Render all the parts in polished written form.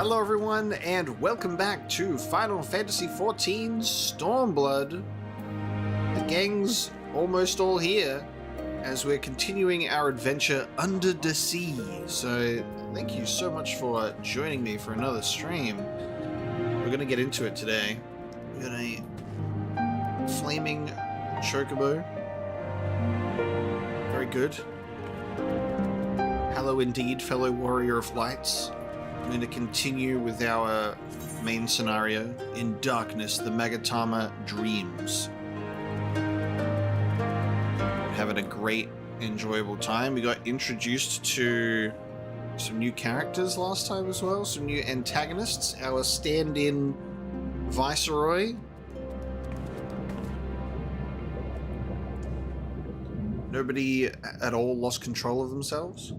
Hello everyone, and welcome back to Final Fantasy XIV Stormblood. The gang's almost all here, as we're continuing our adventure under the sea. So, thank you so much for joining me for another stream. We're going to get into it today. We got a flaming chocobo. Very good. Hello indeed, fellow warrior of lights. I'm going to continue with our main scenario. In darkness, the Magatama dreams. We're having a great, enjoyable time. We got introduced to some new characters last time as well. Some new antagonists. Our stand-in Viceroy. Nobody at all lost control of themselves.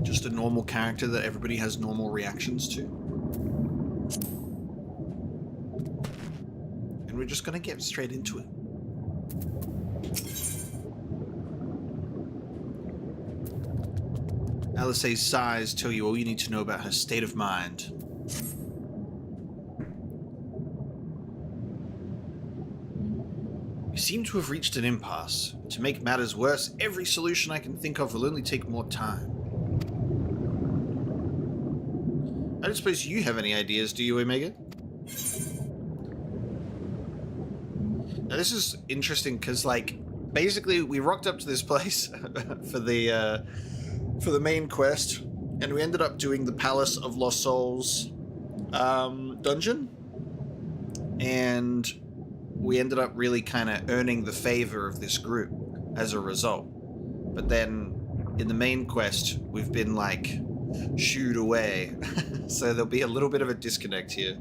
Just a normal character that everybody has normal reactions to. And we're just gonna get straight into it. Alice's sighs tell you all you need to know about her state of mind. We seem to have reached an impasse. To make matters worse, every solution I can think of will only take more time. I don't suppose you have any ideas, do you, Omega? Now this is interesting because, like, basically we rocked up to this place for the main quest, and we ended up doing the Palace of Lost Souls dungeon, and we ended up really kind of earning the favor of this group as a result. But then in the main quest, we've been like shooed away. So there'll be a little bit of a disconnect here.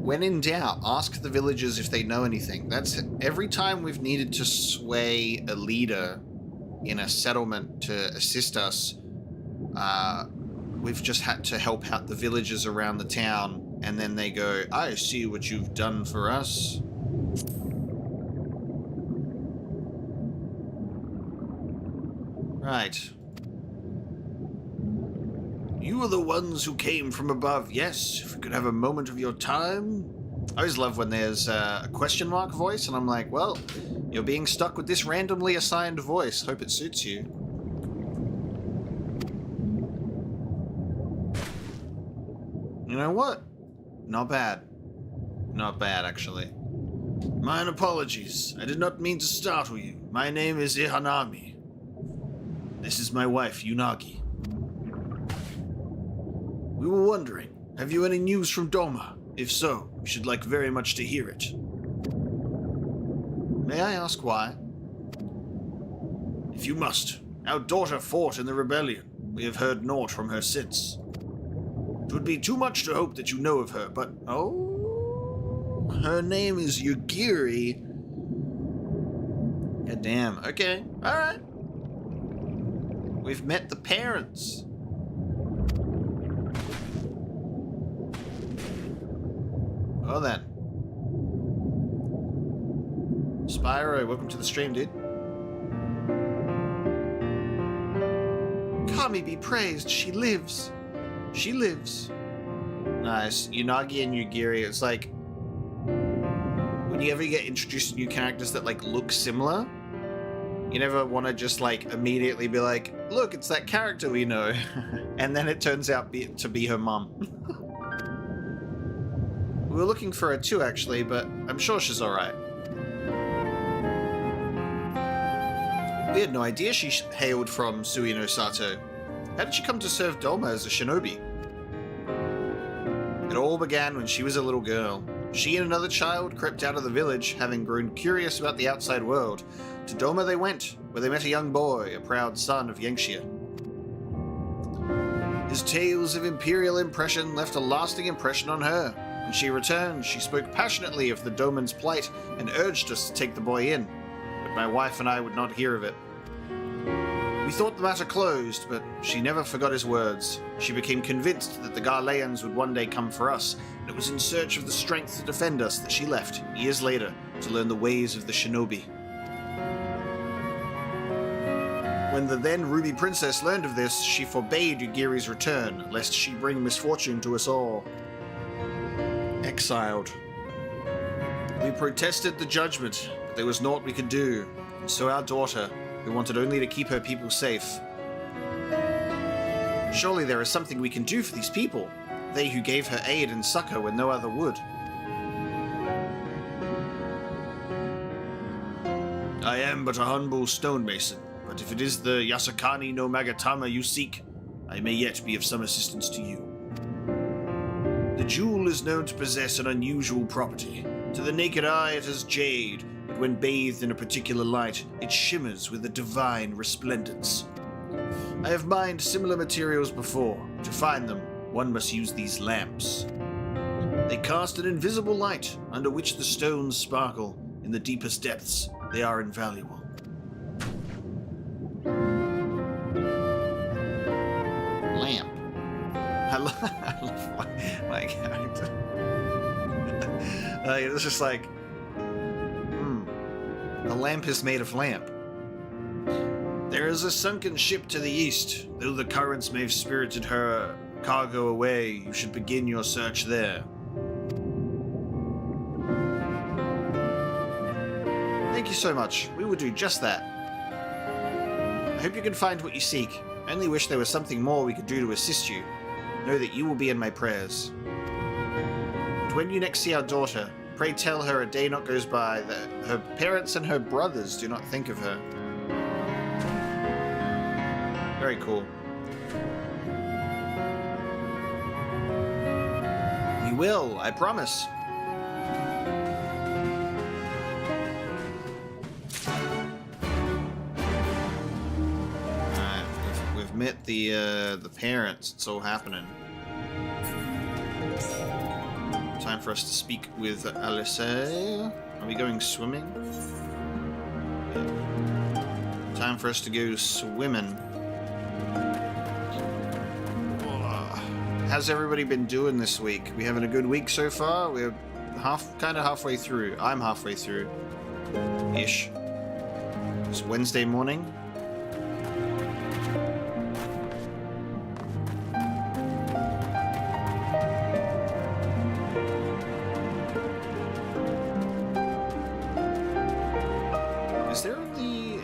When in doubt, ask the villagers if they know anything. That's every time we've needed to sway a leader in a settlement to assist us. We've just had to help out the villagers around the town, and then they go, I see what you've done for us. Right. You are the ones who came from above. Yes, if we could have a moment of your time. I always love when there's a question mark voice, and I'm like, well, you're being stuck with this randomly assigned voice. Hope it suits you. You know what? Not bad. Not bad, actually. Mine apologies. I did not mean to startle you. My name is Ihanami. This is my wife, Unagi. We were wondering, have you any news from Doma? If so, we should like very much to hear it. May I ask why? If you must. Our daughter fought in the rebellion. We have heard naught from her since. It would be too much to hope that you know of her, but... Oh... Her name is Yugiri. God damn. Okay. Alright. We've met the parents. Well then. Spyro, welcome to the stream, dude. Kami be praised, she lives. She lives. Nice. Unagi and Yugiri, it's like... When you ever get introduced to new characters that, like, look similar... You never want to just, like, immediately be like, look, it's that character we know. And then it turns out to be her mum. We were looking for her too, actually, but I'm sure she's alright. We had no idea she hailed from Suino Sato. How did she come to serve Doma as a shinobi? It all began when she was a little girl. She and another child crept out of the village, having grown curious about the outside world. To Doma they went, where they met a young boy, a proud son of Yangxia. His tales of imperial impression left a lasting impression on her. When she returned, she spoke passionately of the Doman's plight and urged us to take the boy in. But my wife and I would not hear of it. We thought the matter closed, but she never forgot his words. She became convinced that the Garleans would one day come for us, and it was in search of the strength to defend us that she left, years later, to learn the ways of the shinobi. When the then Ruby Princess learned of this, she forbade Yugiri's return, lest she bring misfortune to us all. Exiled. We protested the judgment, but there was naught we could do, and so our daughter, who wanted only to keep her people safe. Surely there is something we can do for these people, they who gave her aid and succor when no other would. I am but a humble stonemason, but if it is the Yasakani no Magatama you seek, I may yet be of some assistance to you. The jewel is known to possess an unusual property. To the naked eye it is jade, but when bathed in a particular light, it shimmers with a divine resplendence. I have mined similar materials before. To find them, one must use these lamps. They cast an invisible light, under which the stones sparkle. In the deepest depths, they are invaluable. Lamp. I love my character. It's just like, a lamp is made of lamp. There is a sunken ship to the east. Though the currents may have spirited her cargo away, you should begin your search there. Thank you so much. We will do just that. I hope you can find what you seek. I only wish there was something more we could do to assist you. Know that you will be in my prayers. And when you next see our daughter, pray tell her a day not goes by that her parents and her brothers do not think of her. Very cool. We will, I promise. We've met the parents. It's all happening. Time for us to speak with Assari. Are we going swimming? Yeah. Time for us to go swimming. How's everybody been doing this week? We having a good week so far? We're kind of halfway through. I'm halfway through. Ish. It's Wednesday morning.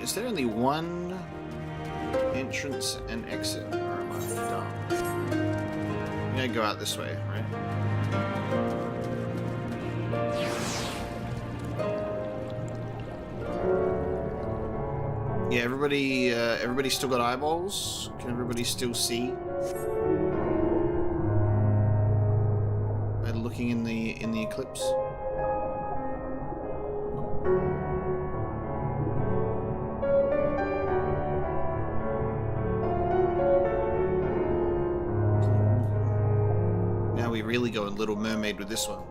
Is there only one entrance and exit? Or am I dumb? I'm gonna go out this way, right? Yeah, everybody still got eyeballs? Can everybody still see? By looking in the eclipse? Really going Little Mermaid with this one.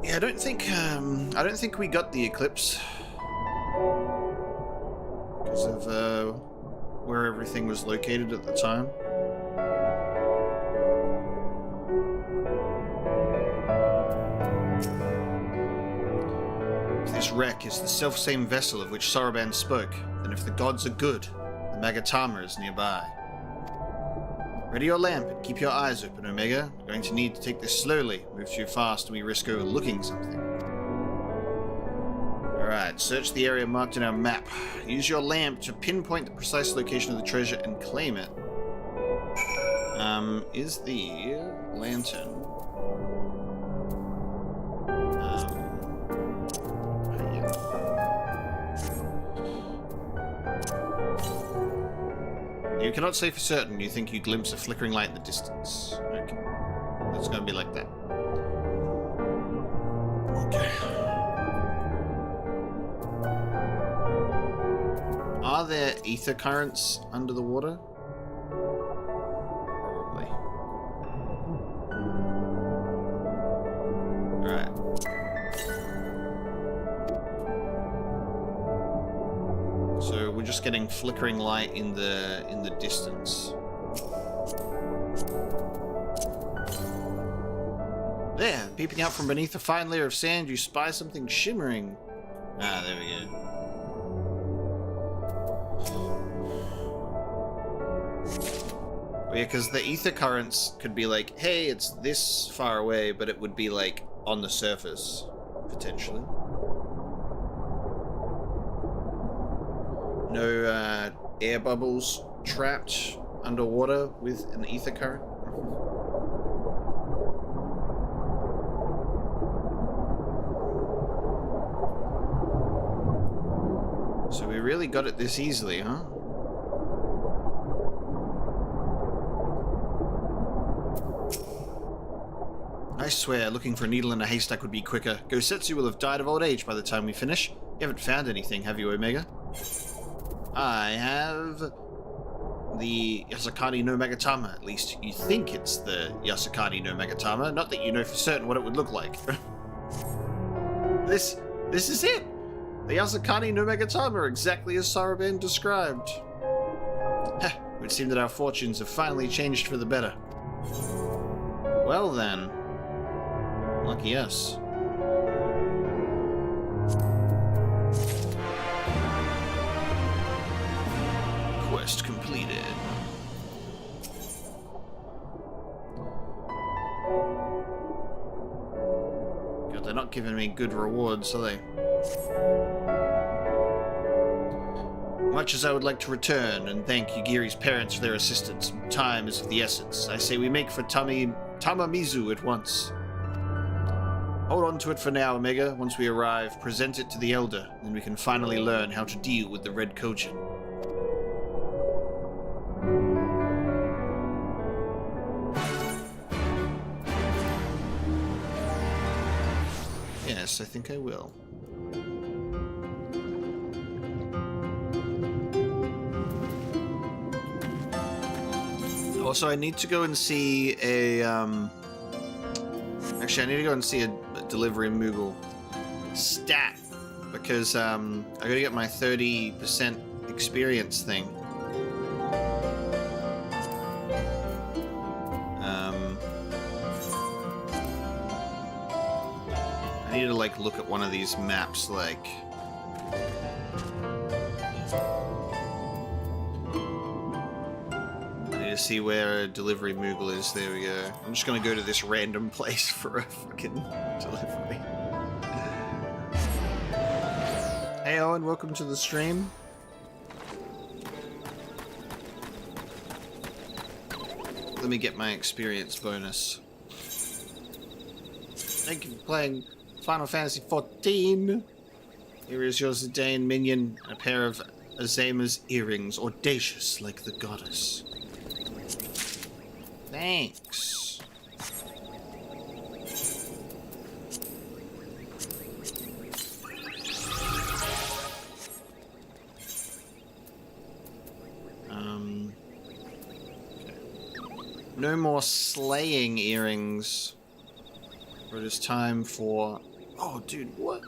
Yeah, I don't think we got the eclipse because of where everything was located at the time. If this wreck is the self-same vessel of which Saraban spoke, then if the gods are good, the Magatama is nearby. Ready your lamp and keep your eyes open, Omega. We're going to need to take this slowly. Move too fast and we risk overlooking something. Alright, search the area marked in our map. Use your lamp to pinpoint the precise location of the treasure and claim it. Is the lantern... You cannot say for certain. You think you glimpse a flickering light in the distance. Okay. It's going to be like that. Okay. Are there ether currents under the water? Probably. Alright. So we'll getting flickering light in the distance. There, peeping out from beneath a fine layer of sand, you spy something shimmering. Ah, there we go. Yeah, because the ether currents could be like, hey, it's this far away, but it would be like on the surface, potentially. No air bubbles trapped underwater with an ether current. So we really got it this easily, huh? I swear, looking for a needle in a haystack would be quicker. Gosetsu will have died of old age by the time we finish. You haven't found anything, have you, Omega? I have the Yasakani no Magatama. At least you think it's the Yasakani no Magatama. Not that you know for certain what it would look like. This is it! The Yasakani no Magatama are exactly as Saraben described. Heh, it would seem that our fortunes have finally changed for the better. Well then. Lucky us. Quest completed. God, they're not giving me good rewards, are they? Much as I would like to return and thank Yugiri's parents for their assistance, time is of the essence. I say we make for Tamamizu at once. Hold on to it for now, Omega. Once we arrive, present it to the Elder, then we can finally learn how to deal with the Red Kojin. Yes, I think I will. Also, I need to go and see a, Actually, I need to go and see a delivery Moogle stat, because I gotta get my 30% experience thing. I need to like look at one of these maps, like. To see where a delivery Moogle is. There we go. I'm just gonna go to this random place for a fucking delivery. Hey Owen, welcome to the stream. Let me get my experience bonus. Thank you for playing Final Fantasy XIV. Here is your Zidane minion, a pair of Azema's earrings, audacious like the goddess. Thanks. Okay. No more slaying earrings. But it is time for... Oh, dude, what?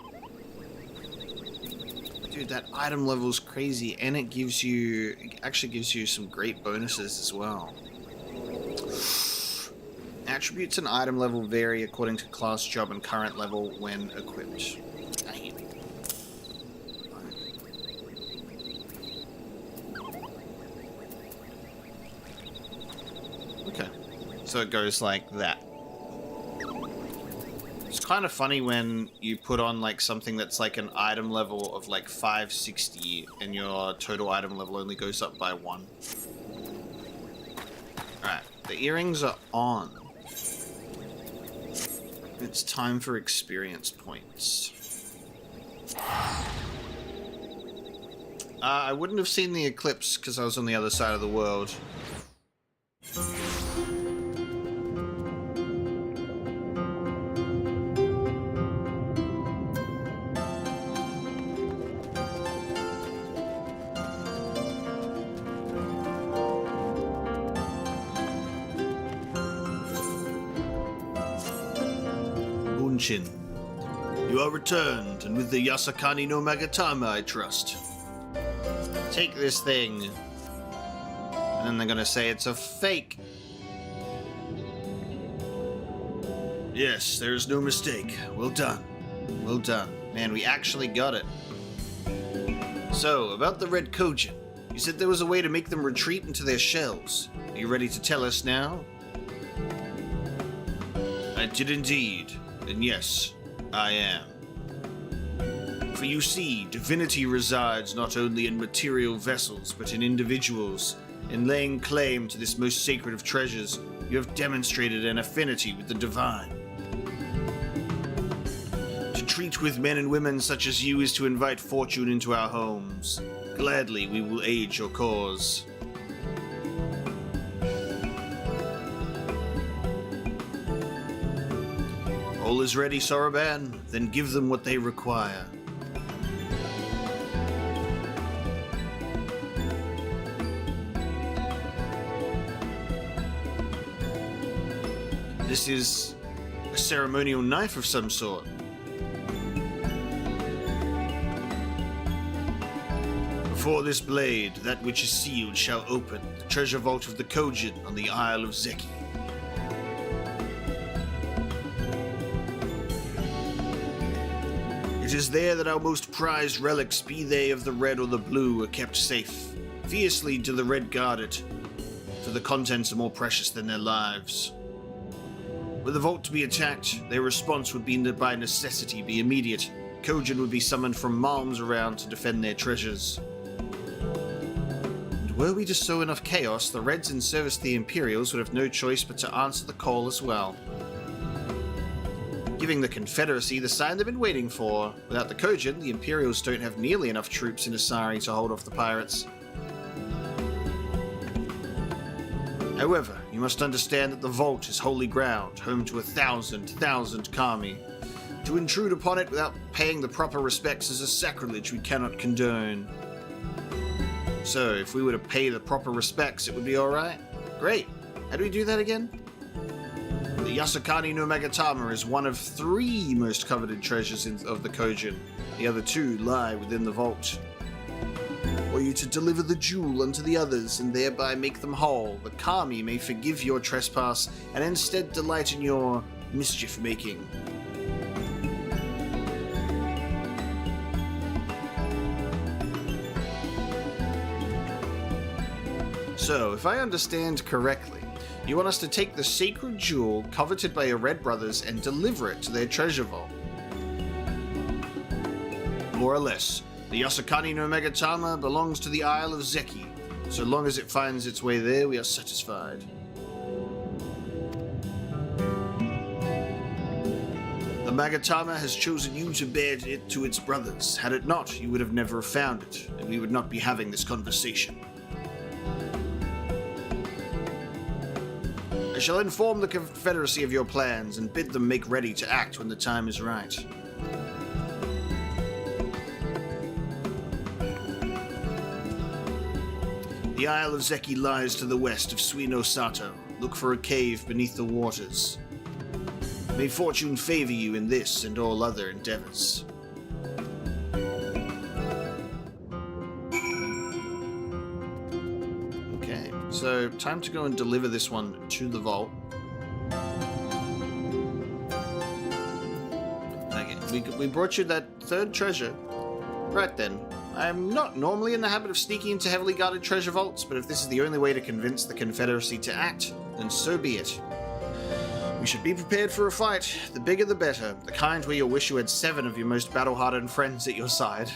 Dude, that item level is crazy, and it gives you... It actually gives you some great bonuses as well. Attributes and item level vary according to class, job, and current level when equipped. Okay, so it goes like that. It's kind of funny when you put on like something that's like an item level of like 560 and your total item level only goes up by 1. Alright, the earrings are on. It's time for experience points. I wouldn't have seen the eclipse because I was on the other side of the world. You are returned, and with the Yasakani no Magatama, I trust. Take this thing. And then they're gonna say it's a fake. Yes, there's no mistake. Well done. Well done. Man, we actually got it. So, about the Red Kojin. You said there was a way to make them retreat into their shells. Are you ready to tell us now? I did indeed. And yes, I am. For you see, divinity resides not only in material vessels, but in individuals. In laying claim to this most sacred of treasures, you have demonstrated an affinity with the divine. To treat with men and women such as you is to invite fortune into our homes. Gladly we will aid your cause. All is ready, Soroban? Then give them what they require. This is a ceremonial knife of some sort. Before this blade, that which is sealed shall open, the treasure vault of the Kojin on the Isle of Zeki. It is there that our most prized relics, be they of the red or the blue, are kept safe. Fiercely do the red guard it, for the contents are more precious than their lives. Were the vault to be attacked, their response would be by necessity be immediate. Kojin would be summoned from malms around to defend their treasures. And were we to sow enough chaos, the Reds in service to the Imperials would have no choice but to answer the call as well. Giving the Confederacy the sign they've been waiting for. Without the Kojin, the Imperials don't have nearly enough troops in Assari to hold off the pirates. However, you must understand that the vault is holy ground, home to 1,000 kami. To intrude upon it without paying the proper respects is a sacrilege we cannot condone. So, if we were to pay the proper respects, it would be alright? Great. How do we do that again? The Yasukani no Magatama is one of 3 most coveted treasures of the Kojin. The other 2 lie within the vault. Were you to deliver the jewel unto the others, and thereby make them whole, the kami may forgive your trespass, and instead delight in your mischief-making. So, if I understand correctly, you want us to take the sacred jewel coveted by your Red Brothers and deliver it to their treasure vault. More or less. The Yasukani no Magatama belongs to the Isle of Zeki. So long as it finds its way there, we are satisfied. The Magatama has chosen you to bear it to its brothers. Had it not, you would have never found it, and we would not be having this conversation. I shall inform the Confederacy of your plans and bid them make ready to act when the time is right. The Isle of Zeki lies to the west of Suino Sato. Look for a cave beneath the waters. May fortune favor you in this and all other endeavors. Okay, so time to go and deliver this one to the vault. Okay, we brought you that 3rd treasure. Right then. I'm not normally in the habit of sneaking into heavily guarded treasure vaults, but if this is the only way to convince the Confederacy to act, then so be it. We should be prepared for a fight. The bigger the better. The kind where you'll wish you had 7 of your most battle-hardened friends at your side.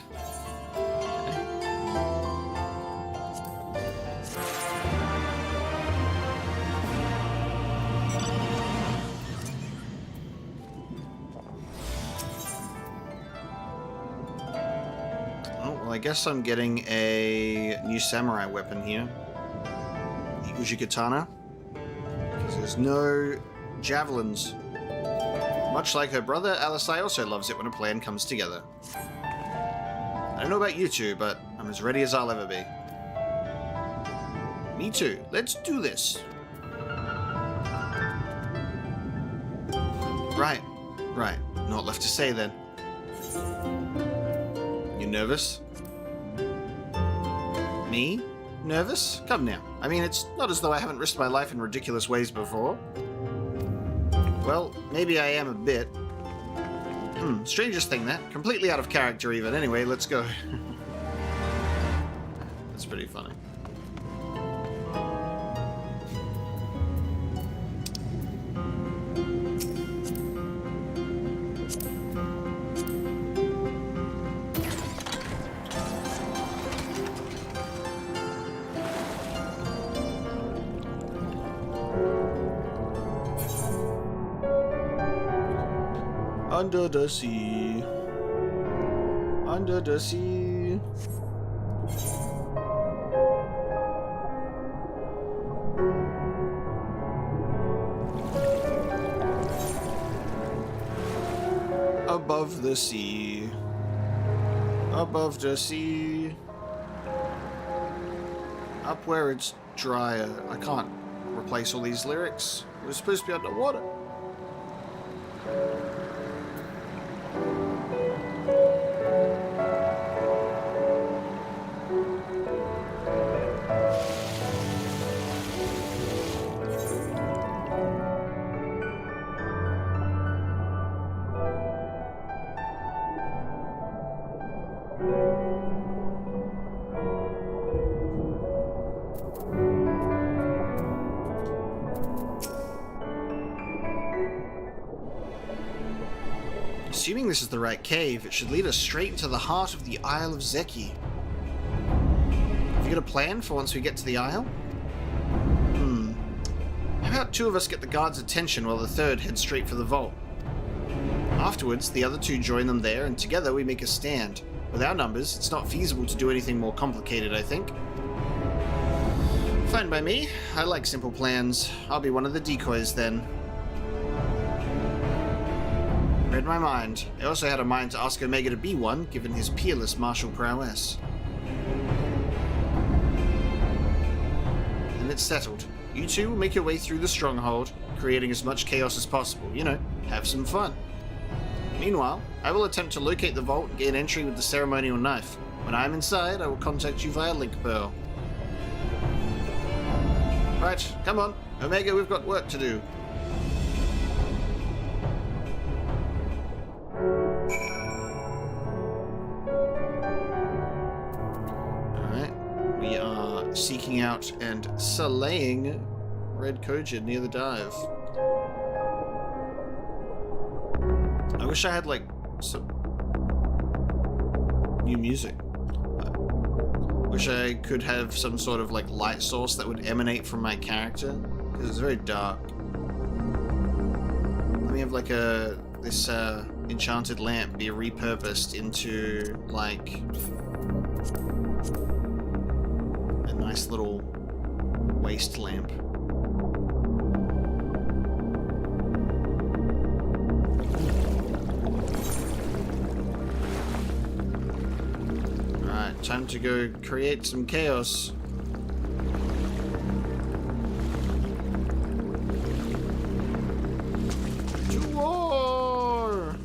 I guess I'm getting a new samurai weapon here. The Uji Katana. Because there's no javelins. Much like her brother, Alisai also loves it when a plan comes together. I don't know about you two, but I'm as ready as I'll ever be. Me too. Let's do this. Right. Not left to say then. You nervous? Me? Nervous? Come now. I mean, it's not as though I haven't risked my life in ridiculous ways before. Well, maybe I am a bit. Strangest thing that. Completely out of character even. Anyway, let's go. That's pretty funny. Under the sea. Under the sea. Above the sea. Above the sea. Up where it's drier. I can't replace all these lyrics. It was supposed to be underwater. Assuming this is the right cave, it should lead us straight into the heart of the Isle of Zeki. Have you got a plan for once we get to the Isle? How about two of us get the guards' attention while the third heads straight for the vault? Afterwards, the other two join them there, and together we make a stand. With our numbers, it's not feasible to do anything more complicated, I think. Fine by me. I like simple plans. I'll be one of the decoys then. Read my mind. I also had a mind to ask Omega to be one, given his peerless martial prowess. And it's settled. You two will make your way through the stronghold, creating as much chaos as possible. You know, have some fun. Meanwhile, I will attempt to locate the vault and gain entry with the ceremonial knife. When I am inside, I will contact you via link pearl. Right, come on. Omega, we've got work to do. Seeking out and slaying Red Kojin near the dive. I wish I had like some new music. Wish I could have some sort of like light source that would emanate from my character, because it's very dark. Let me have like this enchanted lamp be repurposed into like nice little waist lamp. Alright, time to go create some chaos. To war!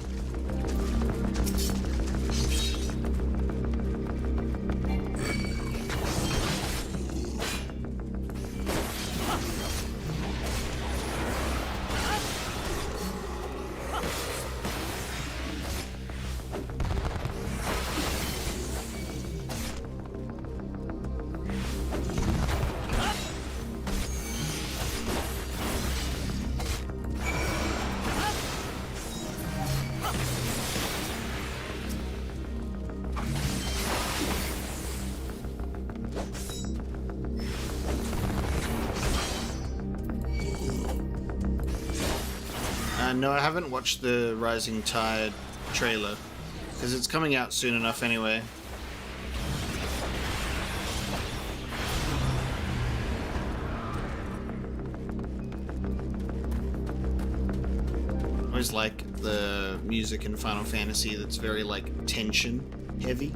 No, I haven't watched the Rising Tide trailer, because it's coming out soon enough anyway. I always like the music in Final Fantasy that's very, like, tension heavy.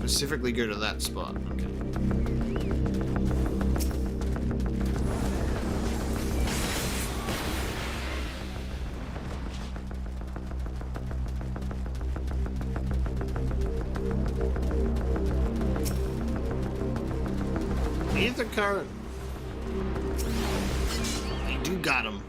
specifically go to that spot. Okay. Ether current. You do got him.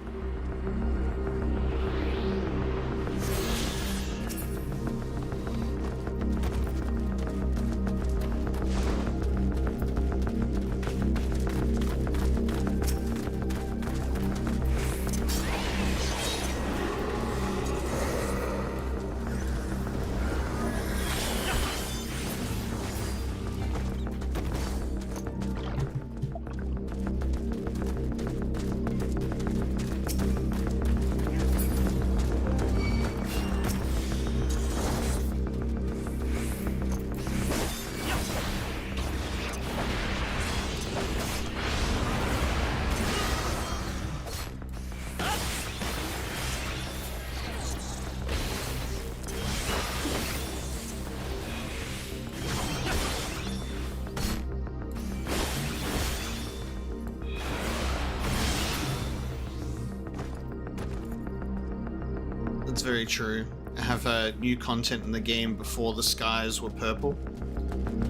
That's very true. I have new content in the game before the skies were purple.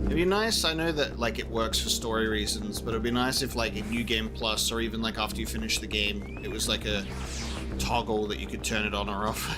It'd be nice, I know that like it works for story reasons, but it'd be nice if like in New Game Plus or even like after you finish the game, it was like a toggle that you could turn it on or off.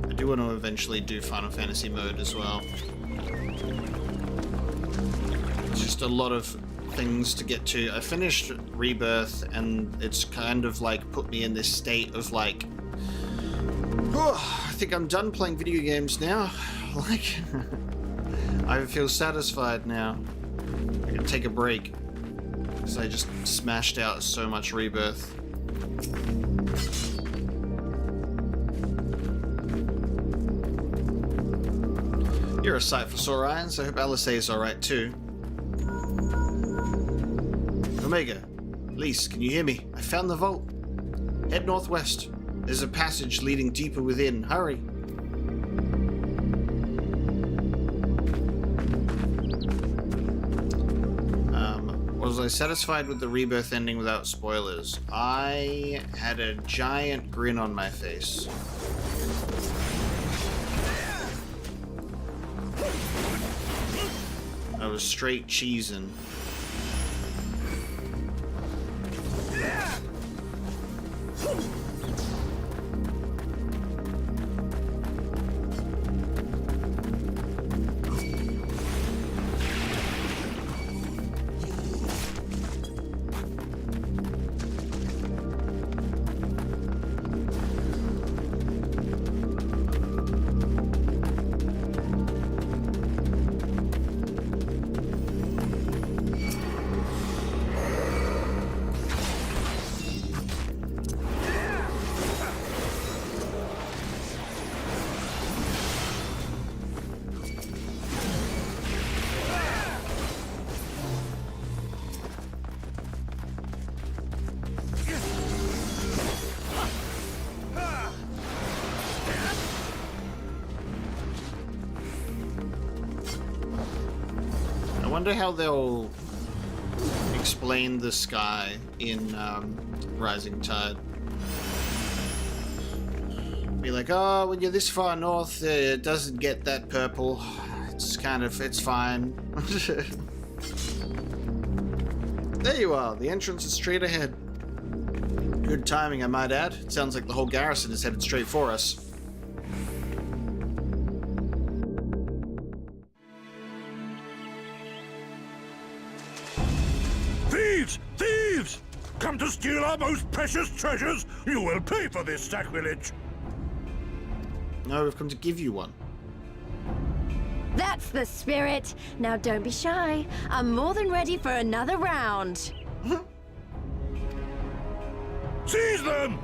I do want to eventually do Final Fantasy mode as well. It's just a lot of things to get to. I finished Rebirth and it's kind of like put me in this state of like, oh, I think I'm done playing video games now. Like, I feel satisfied now. I can take a break because I just smashed out so much Rebirth. You're a sight for sore eyes. I hope Alice is alright too. Omega, Lise, can you hear me? I found the vault. Head northwest. There's a passage leading deeper within. Hurry. Was I satisfied with the Rebirth ending without spoilers? I had a giant grin on my face. I was straight cheesing. I wonder how they'll explain the sky in Rising Tide. Be like, oh, when you're this far north, it doesn't get that purple. It's kind of, it's fine. There you are. The entrance is straight ahead. Good timing, I might add. It sounds like the whole garrison is headed straight for us. Thieves! Thieves! Come to steal our most precious treasures? You will pay for this sacrilege! No, we've come to give you one. That's the spirit. Now don't be shy. I'm more than ready for another round. Seize them!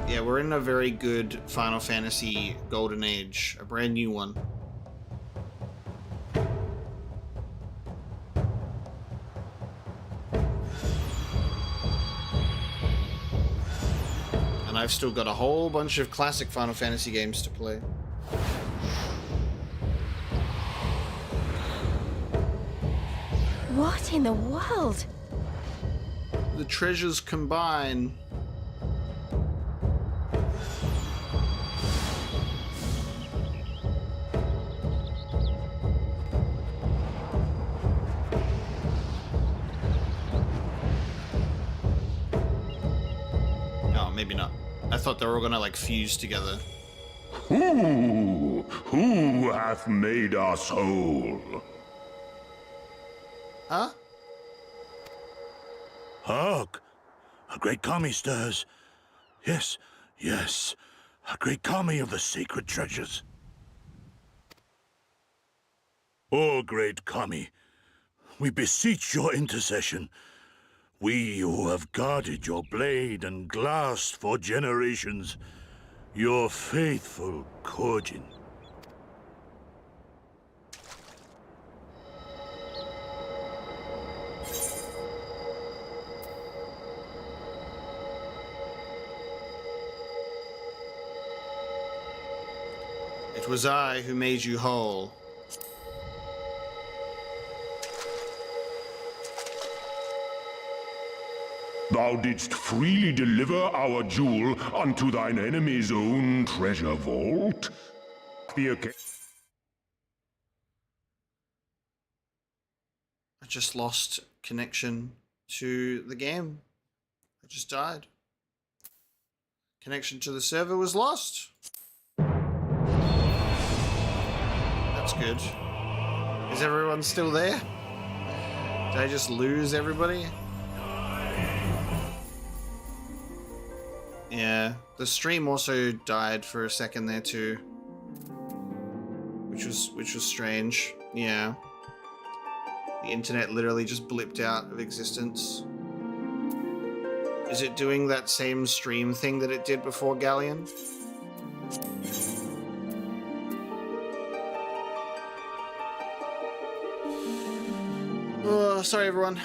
Yeah, we're in a very good Final Fantasy Golden Age, a brand new one. And I've still got a whole bunch of classic Final Fantasy games to play. What in the world? The treasures combine. Oh, maybe not. I thought they were all gonna like fuse together. Who hath made us whole? Huh? Hark! A great kami stirs. Yes, yes. A great kami of the sacred treasures. O great kami, we beseech your intercession. We who have guarded your blade and glass for generations. Your faithful Kojin. It was I who made you whole. Thou didst freely deliver our jewel unto thine enemy's own treasure vault? I just lost connection to the game. I just died. Connection to the server was lost. That's good. Is everyone still there? Did I just lose everybody? Yeah, the stream also died for a second there too, which was strange. Yeah, the internet literally just blipped out of existence. Is it doing that same stream thing that it did before Galleon? Oh, sorry everyone.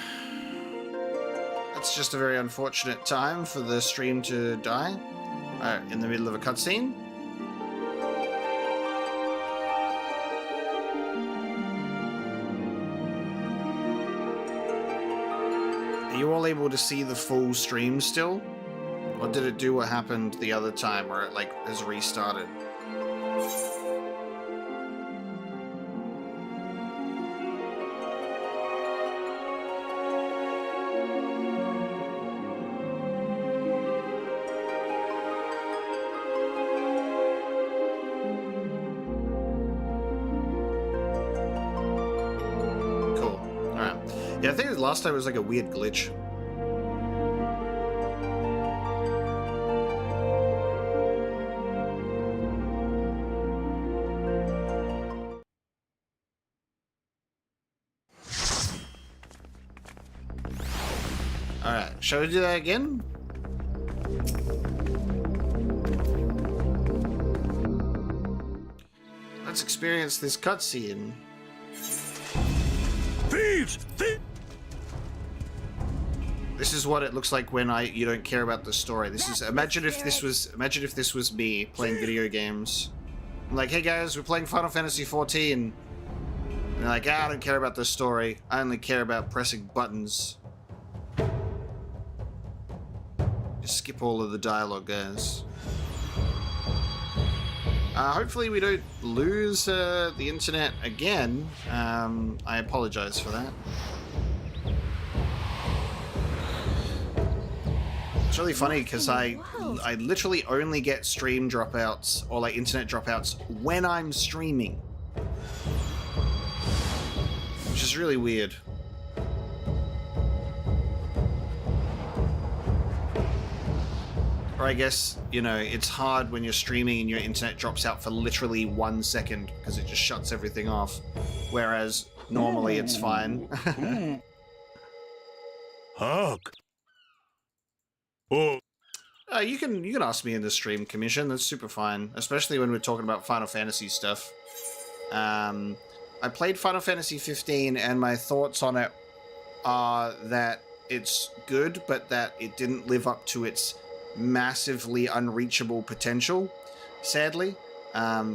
It's just a very unfortunate time for the stream to die in the middle of a cutscene. Are you all able to see the full stream still? Or did it do what happened the other time where it like has restarted? Yeah, I think last time it was like a weird glitch. Alright, shall we do that again? Let's experience this cutscene. Thieves! This is what it looks like when you don't care about the story. This is imagine if this was me playing video games. I'm like, hey guys, we're playing Final Fantasy 14. And they're like, I don't care about the story. I only care about pressing buttons. Just skip all of the dialogue, guys. Hopefully we don't lose the internet again. I apologize for that. It's really funny because I literally only get stream dropouts or like internet dropouts when I'm streaming, which is really weird. Or I guess, you know, it's hard when you're streaming and your internet drops out for literally 1 second because it just shuts everything off. Whereas normally it's fine. Hark! Oh, You can ask me in the stream, Commission. That's super fine, especially when we're talking about Final Fantasy stuff. I played Final Fantasy 15, and my thoughts on it are that it's good, but that it didn't live up to its massively unreachable potential, sadly.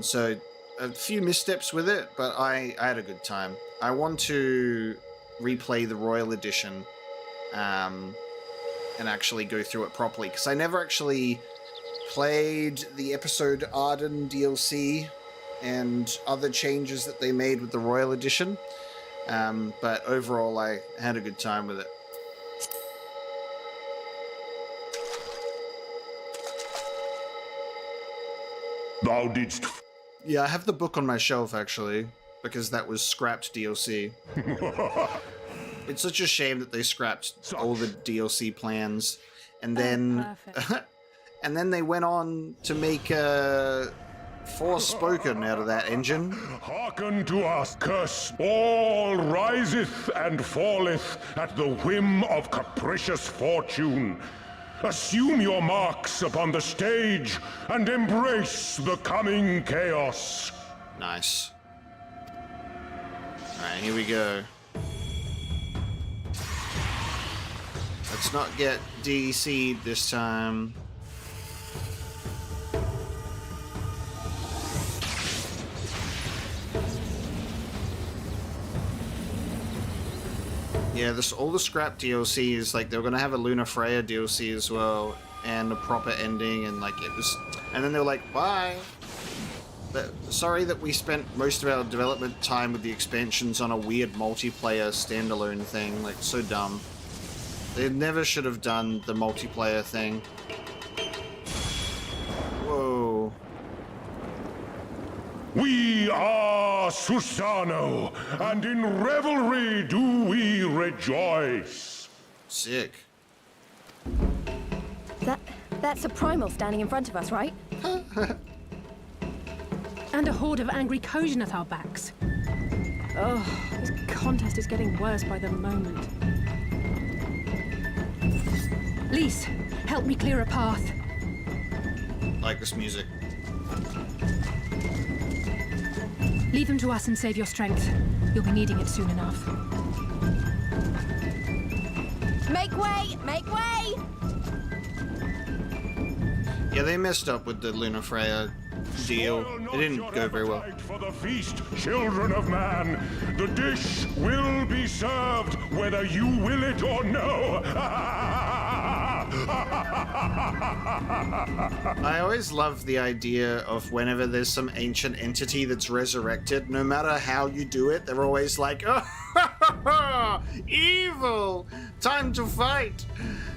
So a few missteps with it, but I had a good time. I want to replay the Royal Edition and actually go through it properly, because I never actually played the episode Arden DLC and other changes that they made with the Royal Edition, but overall I had a good time with it. thou didst. Yeah, I have the book on my shelf, actually, because that was scrapped DLC. It's such a shame that they scrapped all the DLC plans, and then and then they went on to make Forspoken out of that engine. Hearken to us, curse. All riseth and falleth at the whim of capricious fortune. Assume your marks upon the stage and embrace the coming chaos. Nice. Alright, here we go. Let's not get DC'd this time. Yeah, all the scrap DLCs, like, they were gonna have a Luna Freya DLC as well, and a proper ending, and like and then they were like, bye. But sorry that we spent most of our development time with the expansions on a weird multiplayer standalone thing, like, so dumb. They never should have done the multiplayer thing. Whoa. We are Susano, and in revelry do we rejoice. Sick. That's a Primal standing in front of us, right? And a horde of angry Kojin at our backs. Oh, this contest is getting worse by the moment. Lise, help me clear a path. Like this music. Leave them to us and save your strength. You'll be needing it soon enough. Make way! Make way! Yeah, they messed up with the Luna Freya deal. It didn't go very well. For the feast, children of man, the dish will be served whether you will it or no. I always love the idea of whenever there's some ancient entity that's resurrected, no matter how you do it, they're always like, oh, evil, time to fight.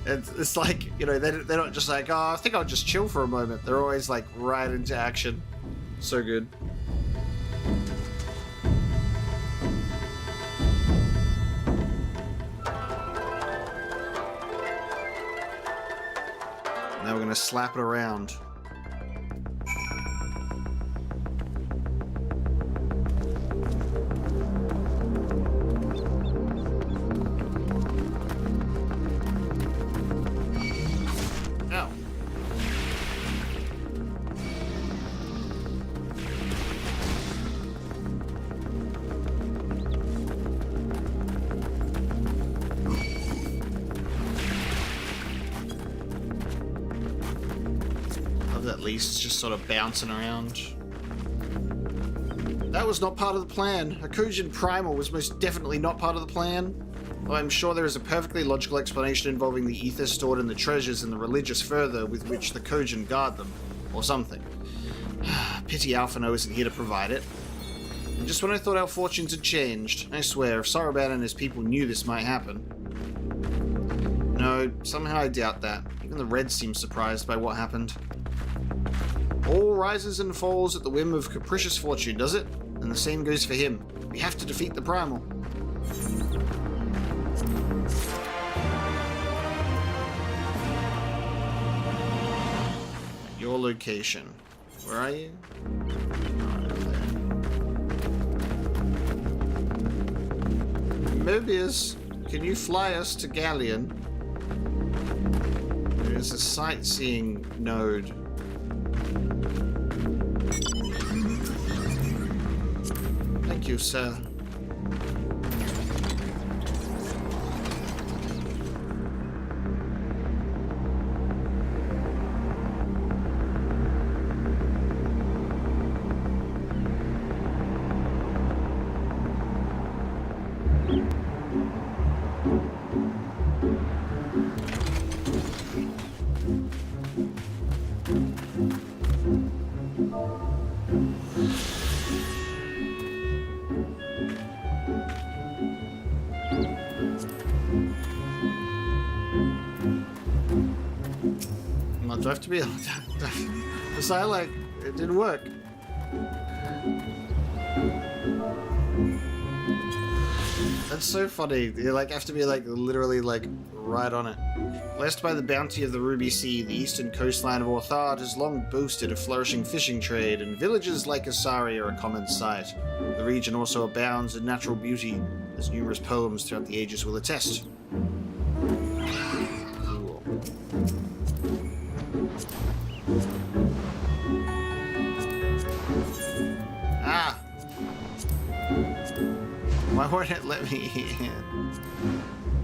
It's like, you know, they're not just like, oh, I think I'll just chill for a moment. They're always like right into action. So good. Now we're gonna slap it around. Ow. At least just sort of bouncing around. That was not part of the plan. A Kojin Primal was most definitely not part of the plan. Though I'm sure there is a perfectly logical explanation involving the ether stored in the treasures and the religious fervor with which the Kojin guard them, or something. Pity Alphino isn't here to provide it. And just when I thought our fortunes had changed, I swear, if Saraban and his people knew this might happen. No, somehow I doubt that. Even the Reds seem surprised by what happened. All rises and falls at the whim of capricious fortune, does it? And the same goes for him. We have to defeat the Primal. your location. Where are you? Mobius, can you fly us to Galleon? There's a sightseeing node. Thank you, sir. Do I have to be? Was I like? It didn't work. That's so funny. You like have to be like literally like right on it. Blessed by the bounty of the Ruby Sea, the eastern coastline of Orthard has long boasted a flourishing fishing trade, and villages like Assari are a common sight. The region also abounds in natural beauty, as numerous poems throughout the ages will attest. Ah! Why wouldn't it let me in?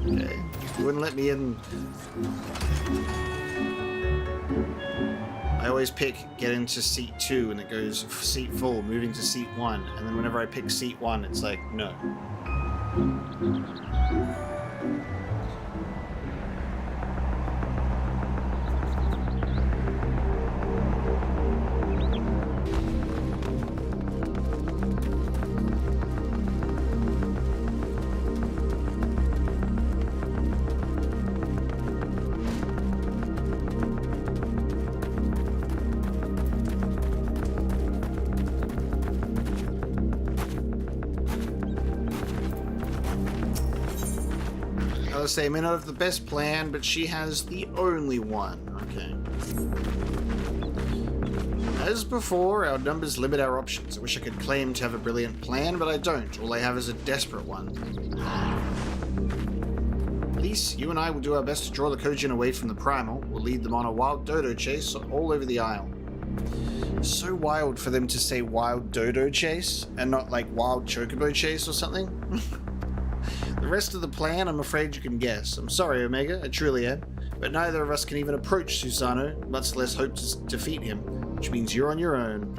Okay. It wouldn't let me in. I always pick get into seat 2 and it goes seat 4, moving to seat 1, and then whenever I pick seat 1 it's like, no. Say, may not have the best plan, but she has the only one. Okay. As before, our numbers limit our options. I wish I could claim to have a brilliant plan, but I don't. All I have is a desperate one. Lise, you and I will do our best to draw the Kojin away from the Primal. We'll lead them on a wild dodo chase all over the Isle. So wild for them to say wild dodo chase, and not like wild chocobo chase or something. The rest of the plan, I'm afraid you can guess. I'm sorry, Omega, I truly am, but neither of us can even approach Susano, much less hope to defeat him, which means you're on your own.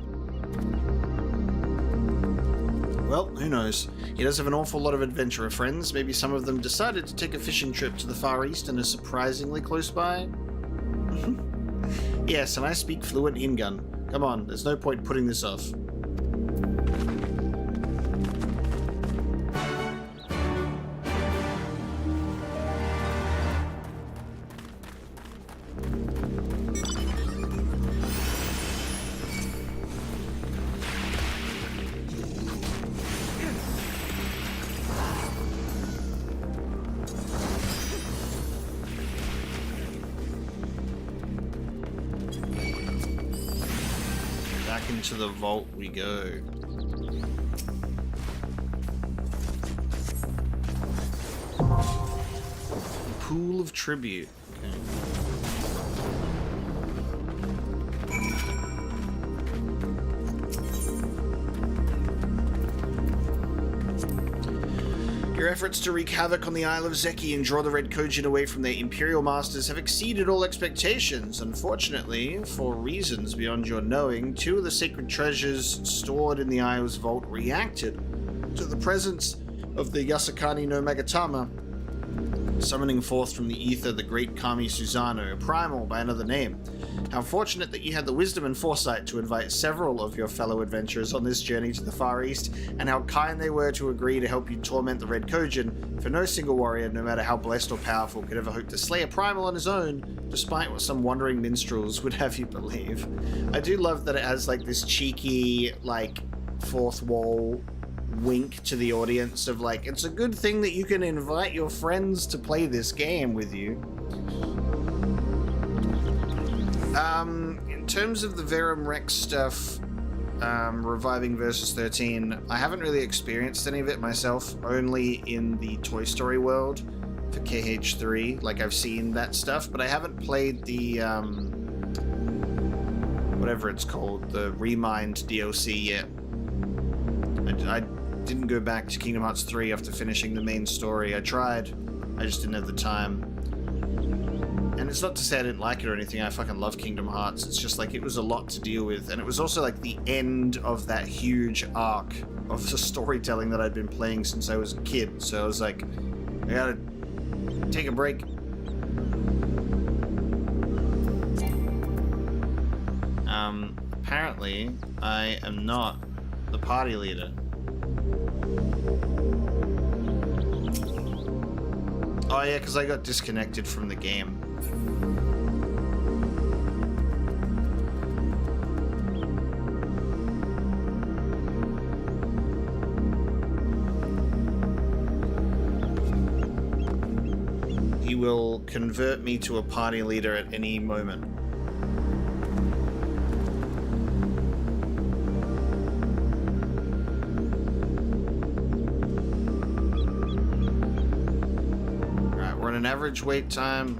Well, who knows? He does have an awful lot of adventurer friends. Maybe some of them decided to take a fishing trip to the Far East and are surprisingly close by. Yes, and I speak fluent Ingun. Come on, there's no point putting this off. Into the vault we go. Pool of tribute. Okay. Your efforts to wreak havoc on the Isle of Zeki and draw the Red Kojin away from their Imperial Masters have exceeded all expectations. Unfortunately, for reasons beyond your knowing, 2 of the sacred treasures stored in the Isle's vault reacted to the presence of the Yasakani no Magatama, summoning forth from the ether the great kami Susano, a Primal by another name. How fortunate that you had the wisdom and foresight to invite several of your fellow adventurers on this journey to the Far East, and how kind they were to agree to help you torment the Red Kojin, for no single warrior, no matter how blessed or powerful, could ever hope to slay a Primal on his own, despite what some wandering minstrels would have you believe. I do love that it has like this cheeky, like, fourth wall wink to the audience of like, it's a good thing that you can invite your friends to play this game with you. in terms of the Verum Rex stuff, reviving versus 13, I haven't really experienced any of it myself, only in the Toy Story world for KH3. Like, I've seen that stuff, but I haven't played the, whatever it's called, the Remind DLC yet. I didn't go back to Kingdom Hearts 3 after finishing the main story. I tried, I just didn't have the time. And it's not to say I didn't like it or anything, I fucking love Kingdom Hearts. It's just like, it was a lot to deal with, and it was also like the end of that huge arc of the storytelling that I'd been playing since I was a kid. So I was like, I gotta take a break. Apparently, I am not the party leader. Oh yeah, because I got disconnected from the game. He will convert me to a party leader at any moment. An average wait time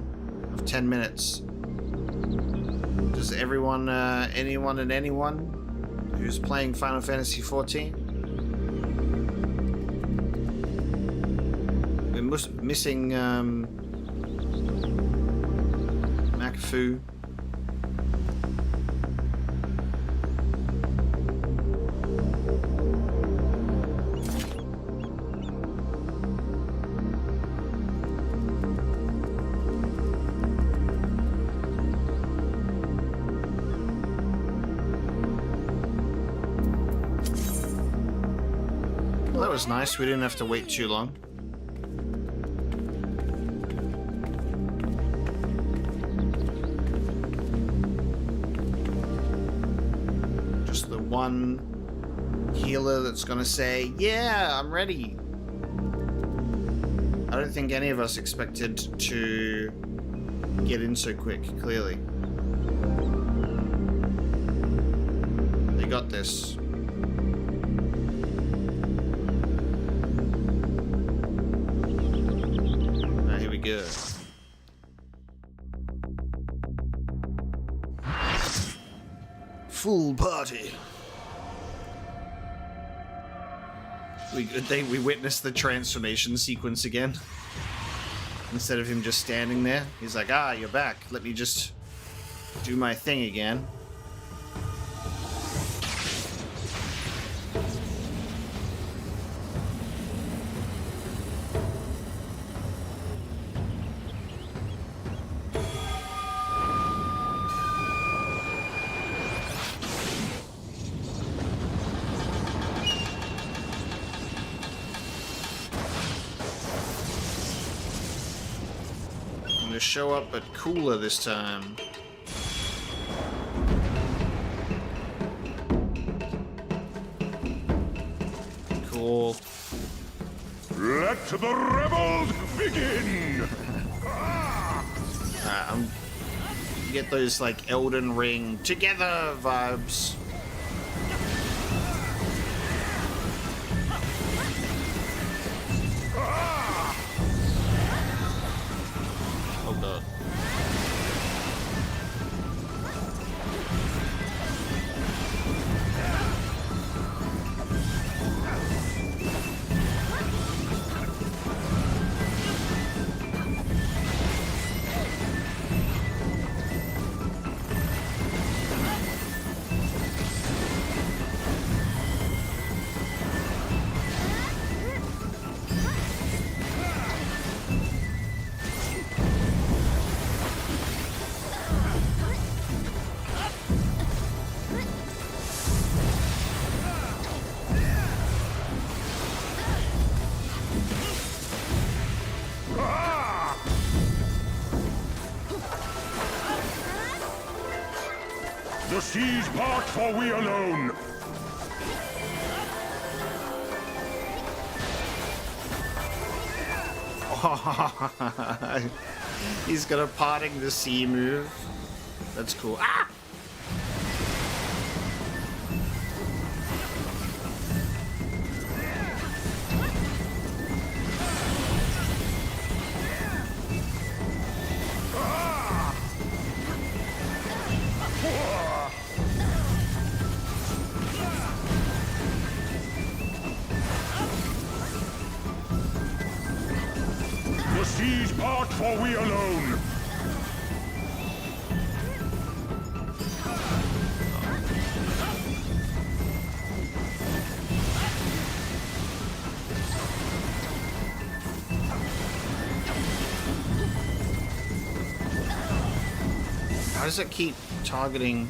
of 10 minutes. Does anyone who's playing Final Fantasy XIV? We're missing McAfoo. That was nice, we didn't have to wait too long. Just the one healer that's gonna say, yeah, I'm ready. I don't think any of us expected to get in so quick, clearly. They got this. Good. Full party. We witnessed the transformation sequence again. Instead of him just standing there, he's like, ah, you're back. Let me just do my thing again. Show up at cooler this time. Cool. Let the rebels begin! I'm get those like Elden Ring together vibes. The seas part, for we alone. He's got a parting the sea move. That's cool. Ah! seas part, for we alone. How does it keep targeting?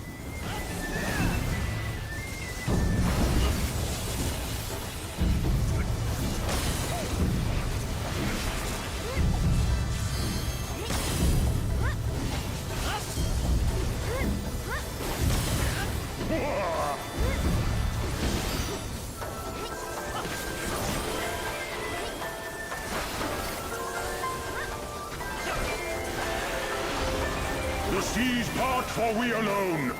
The seas part, for we alone.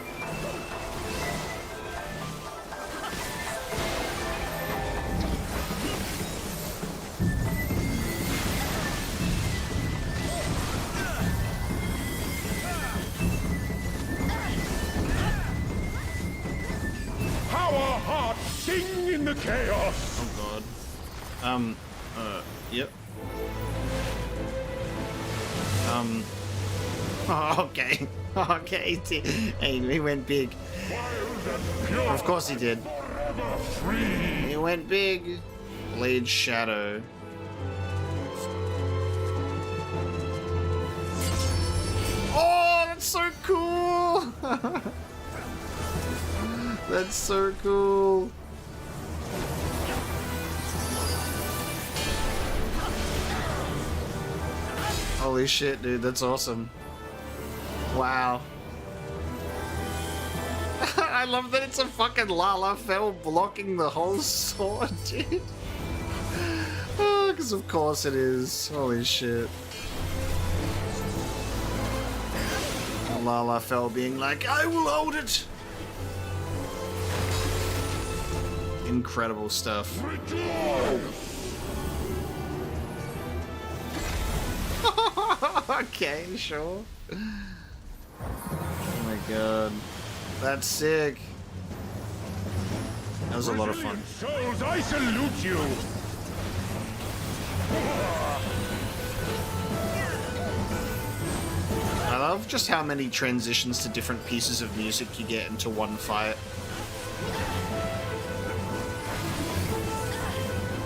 How our hearts sing in the chaos. Oh god. Yep. Okay. Okay. Hey, he went big. Of course he did. He went big. Blade Shadow. Oh, that's so cool! That's so cool. Holy shit, dude, that's awesome. Wow. I love that it's a fucking Lalafell blocking the whole sword, dude. Oh, because of course it is. Holy shit. Lalafell being like, I will hold it! Incredible stuff. Okay, sure. Oh my god. That's sick. That was a lot of fun. Souls, I salute you. I love just how many transitions to different pieces of music you get into one fight.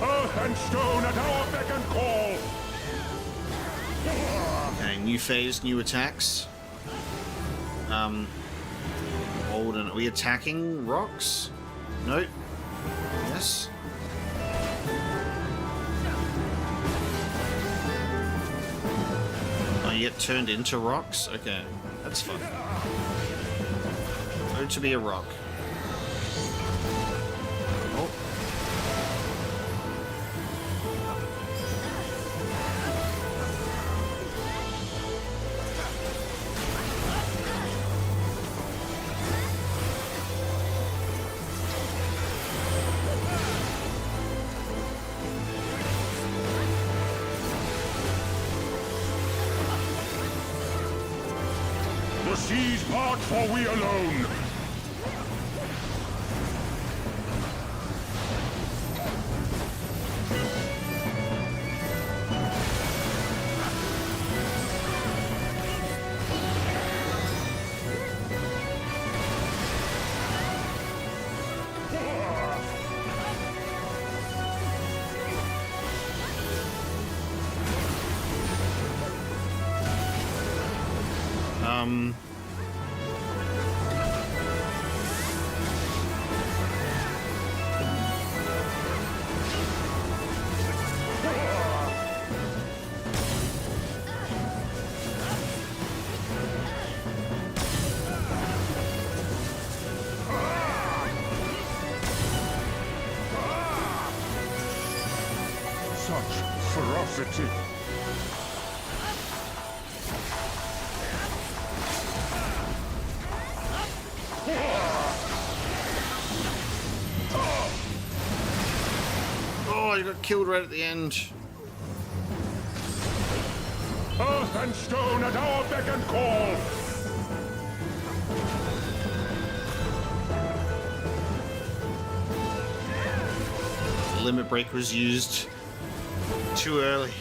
Earth and stone at our beck and call. Okay, new phase, new attacks. Old and are we attacking rocks? Nope. Yes. Oh, you get turned into rocks? Okay, that's fun. Go to be a rock. Oh. The seas part, for we alone. Such ferocity. Oh, you got killed right at the end. Earth and stone at our beck and call. The limit break was used too early.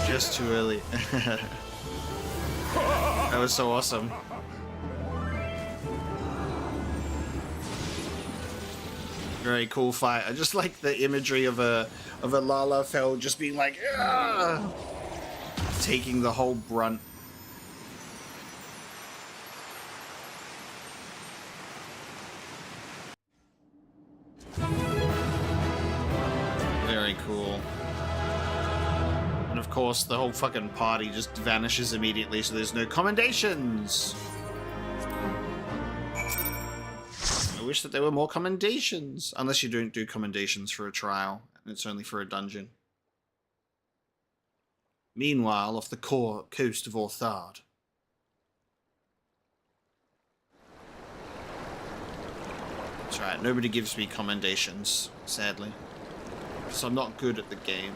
Just too early. That was so awesome. Very cool fight. I just like the imagery of a Lalafell just being like, "Ah!" Taking the whole brunt. Very cool. And of course, the whole fucking party just vanishes immediately, so there's no commendations. I wish that there were more commendations. Unless you don't do commendations for a trial, and it's only for a dungeon. Meanwhile, off the coast of Orthard. That's right, nobody gives me commendations, sadly. So I'm not good at the game.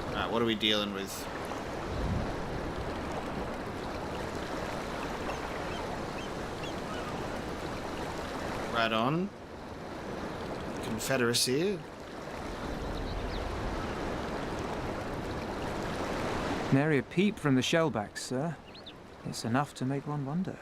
Alright, what are we dealing with? Right on. Confederacy. Nary a peep from the shellbacks, sir. It's enough to make one wonder.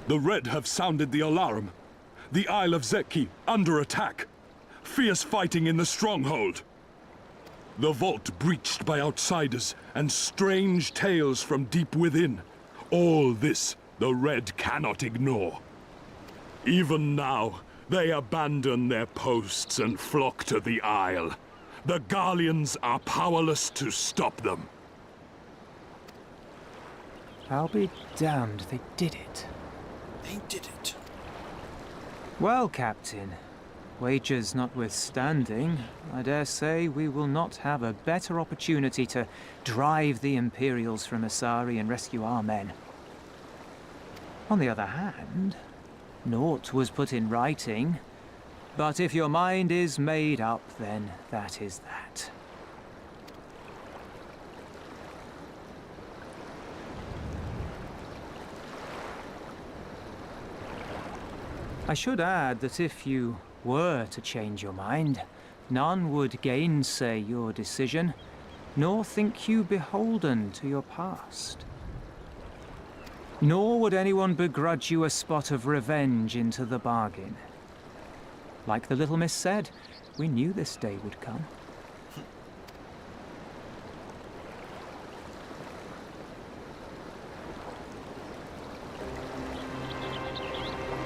The Red have sounded the alarm. The Isle of Zeki under attack. Fierce fighting in the stronghold. The vault breached by outsiders and strange tales from deep within. All this the Red cannot ignore. Even now, they abandon their posts and flock to the Isle. The Garleans are powerless to stop them. I'll be damned they did it. They did it. Well, Captain, wagers notwithstanding, I dare say we will not have a better opportunity to drive the Imperials from Assari and rescue our men. On the other hand, naught was put in writing, but if your mind is made up, then that is that. I should add that if you were to change your mind, none would gainsay your decision, nor think you beholden to your past. Nor would anyone begrudge you a spot of revenge into the bargain. Like the little miss said, we knew this day would come.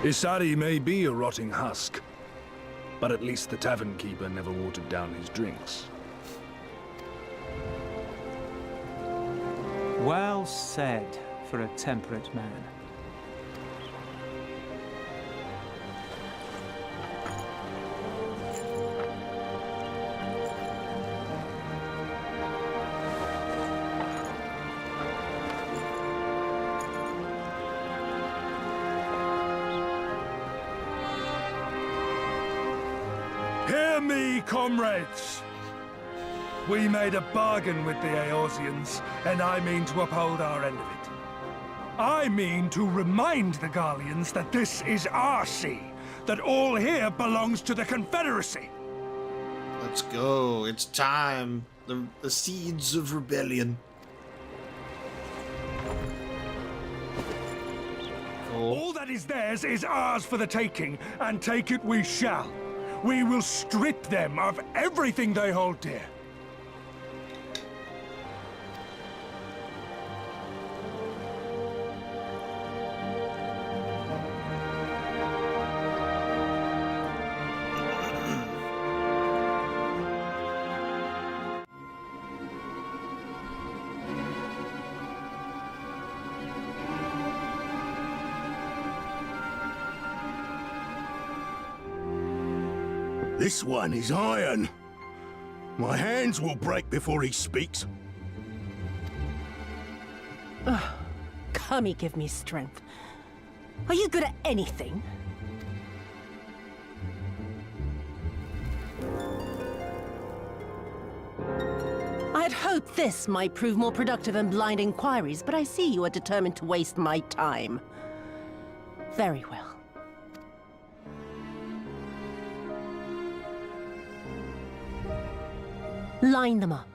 Assari may be a rotting husk, but at least the tavern keeper never watered down his drinks. Well said for a temperate man. Hear me, comrades! We made a bargain with the Eorzeans, and I mean to uphold our end of it. I mean to remind the Garleans that this is our sea, that all here belongs to the Confederacy. Let's go. It's time. The seeds of rebellion. Cool. All that is theirs is ours for the taking, and take it we shall. We will strip them of everything they hold dear. This one is iron. My hands will break before he speaks. Kami, give me strength. Are you good at anything? I had hoped this might prove more productive than blind inquiries, but I see you are determined to waste my time. Very well. Line them up.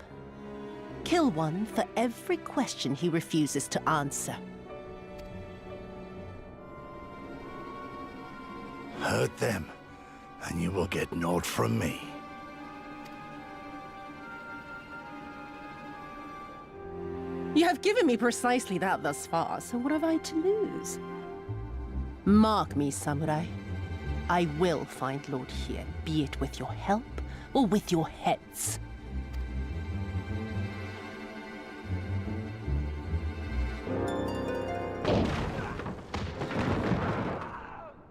Kill one for every question he refuses to answer. Hurt them, and you will get naught from me. You have given me precisely that thus far, so what have I to lose? Mark me, samurai. I will find Lord Hien, be it with your help or with your heads.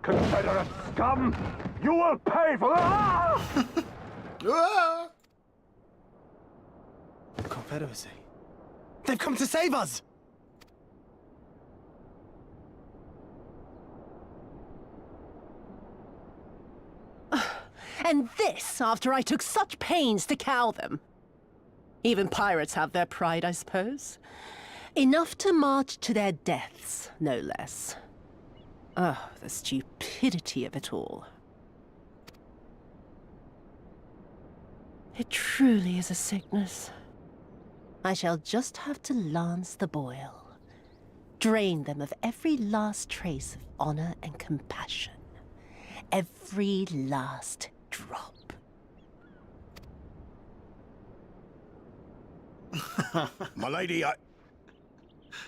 Confederate scum! You will pay for that! Ah! Confederacy. They've come to save us! And this after I took such pains to cow them. Even pirates have their pride, I suppose. Enough to march to their deaths, no less. Oh, the stupidity of it all. It truly is a sickness. I shall just have to lance the boil. Drain them of every last trace of honor and compassion. Every last drop. My lady,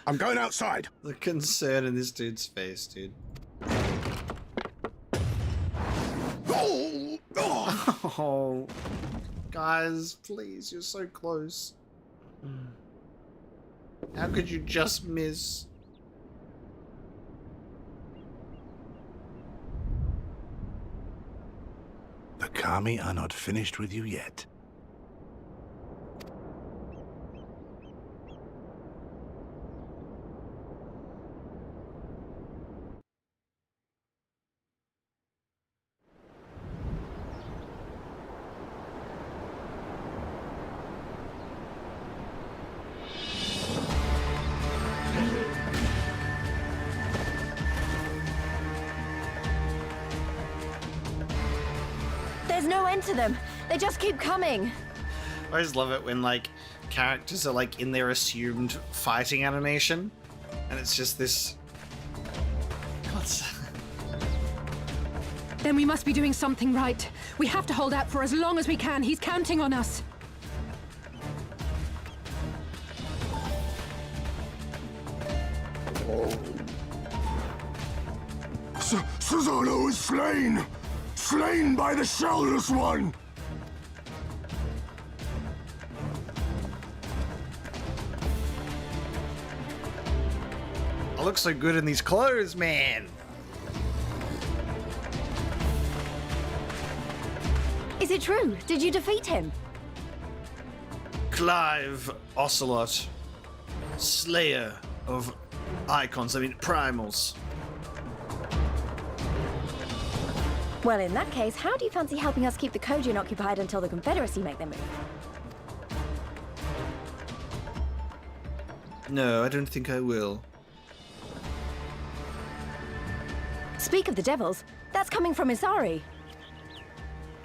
I'm going outside. The concern in this dude's face, dude. Oh, guys, please, you're so close. How could you just miss? The Kami are not finished with you yet. There's no end to them. They just keep coming. I always love it when, like, characters are, like, in their assumed fighting animation, and it's just this... What's... Then we must be doing something right. We have to hold out for as long as we can. He's counting on us. Susano is slain! Slain by the Shellless One! I look so good in these clothes, man! Is it true? Did you defeat him? Clive Ocelot, Slayer of Icons, Primals. Well, in that case, how do you fancy helping us keep the Kojin occupied until the Confederacy make their move? No, I don't think I will. Speak of the devils, that's coming from Assari.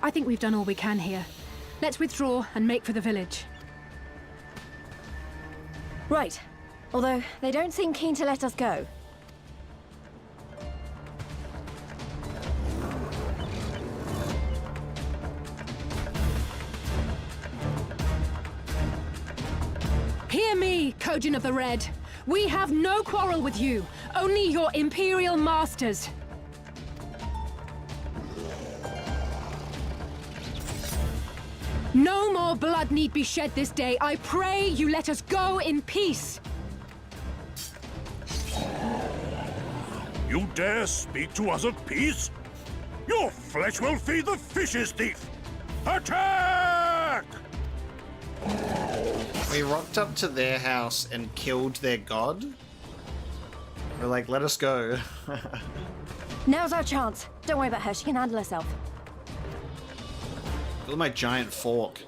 I think we've done all we can here. Let's withdraw and make for the village. Right. Although, they don't seem keen to let us go. Hear me, Kojin of the Red. We have no quarrel with you, only your Imperial masters. No more blood need be shed this day. I pray you let us go in peace. You dare speak to us of peace? Your flesh will feed the fishes, thief! Attack! We rocked up to their house and killed their god? We're like, let us go. Now's our chance. Don't worry about her, she can handle herself. Look at my giant fork.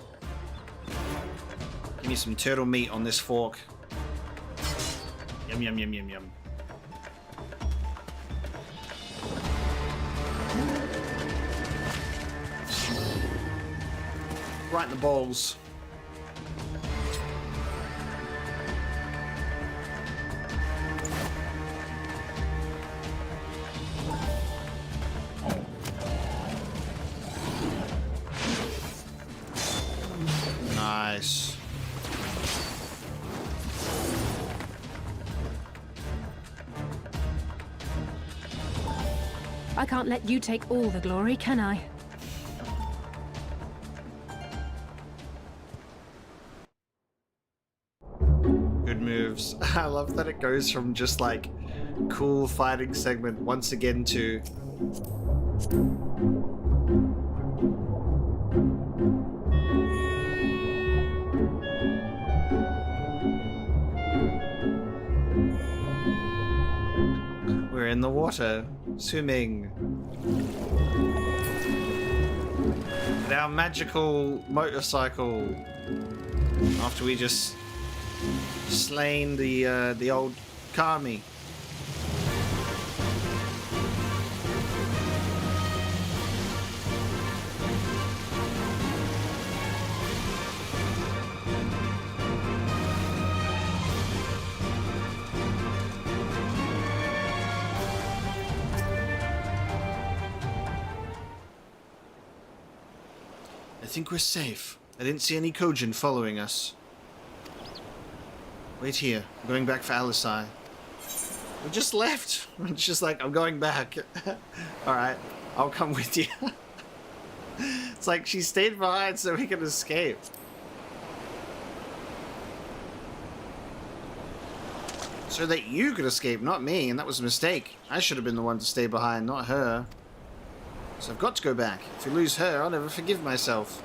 Give me some turtle meat on this fork. Yum, yum, yum, yum, yum. Right in the balls. Nice. I can't let you take all the glory, can I? Good moves. I love that it goes from just like cool fighting segment once again to we're in the water, swimming. And our magical motorcycle after we just slain the old Kami. I think we're safe. I didn't see any Kojin following us. Wait here. I'm going back for Assari. We just left. It's just like, I'm going back. Alright, I'll come with you. It's like she stayed behind so we could escape. So that you could escape, not me, and that was a mistake. I should have been the one to stay behind, not her. So I've got to go back. If we lose her, I'll never forgive myself.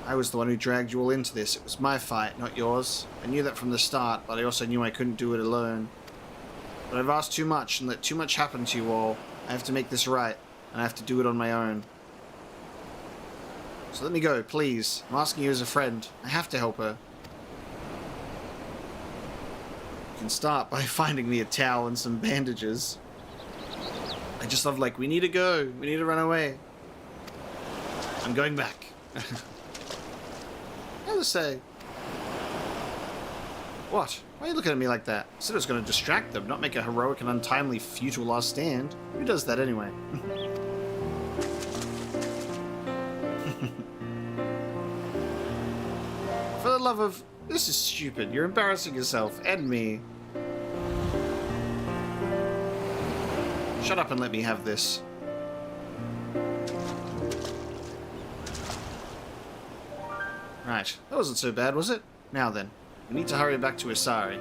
I was the one who dragged you all into this. It was my fight, not yours. I knew that from the start, but I also knew I couldn't do it alone. But I've asked too much and let too much happen to you all. I have to make this right, and I have to do it on my own. So let me go, please. I'm asking you as a friend. I have to help her. You can start by finding me a towel and some bandages. I just love, like, we need to go. We need to run away. I'm going back. I'll say. What? Why are you looking at me like that? I said I was going to distract them, not make a heroic and untimely futile last stand. Who does that anyway? For the love of... This is stupid. You're embarrassing yourself and me. Shut up and let me have this. Right, that wasn't so bad, was it? Now then, we need to hurry back to Assari.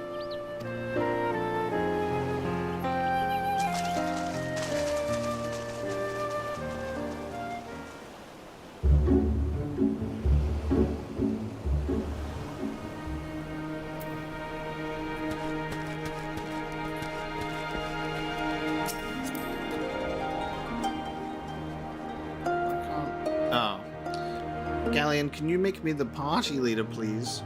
Galleon, can you make me the party leader, please?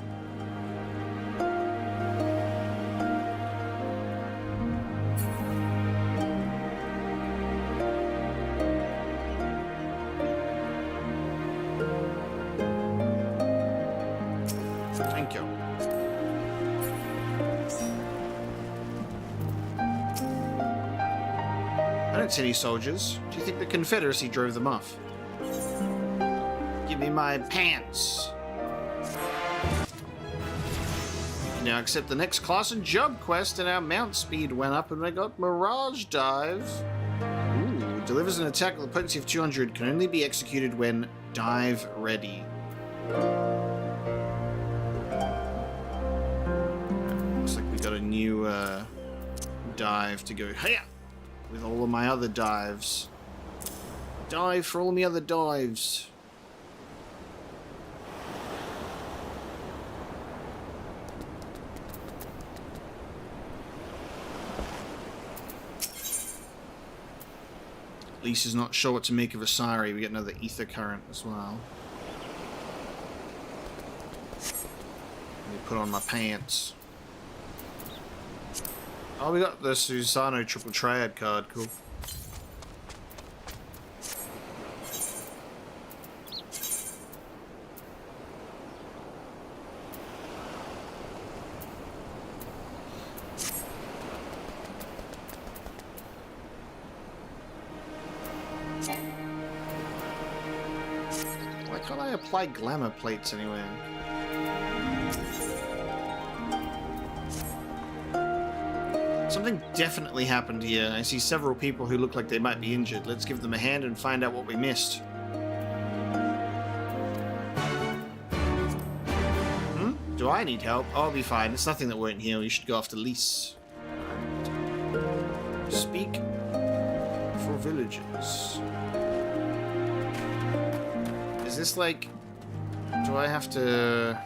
Thank you. I don't see any soldiers. Do you think the Confederacy drove them off? Give me my pants. You can now accept the next class and job quest, and our mount speed went up, and we got Mirage Dive. Ooh, delivers an attack with a potency of 200, can only be executed when dive ready. Looks like we got a new dive to go here with all of my other dives. Dive for all my other dives. Lisa's not sure what to make of Assari. We get another ether current as well. Let me put on my pants. Oh, we got the Susano triple triad card. Cool. can't I apply glamour plates anywhere? Something definitely happened here. I see several people who look like they might be injured. Let's give them a hand and find out what we missed. Do I need help? I'll be fine. It's nothing that won't heal. You should go after Lise. Speak for villagers. Is this like... Do I have to...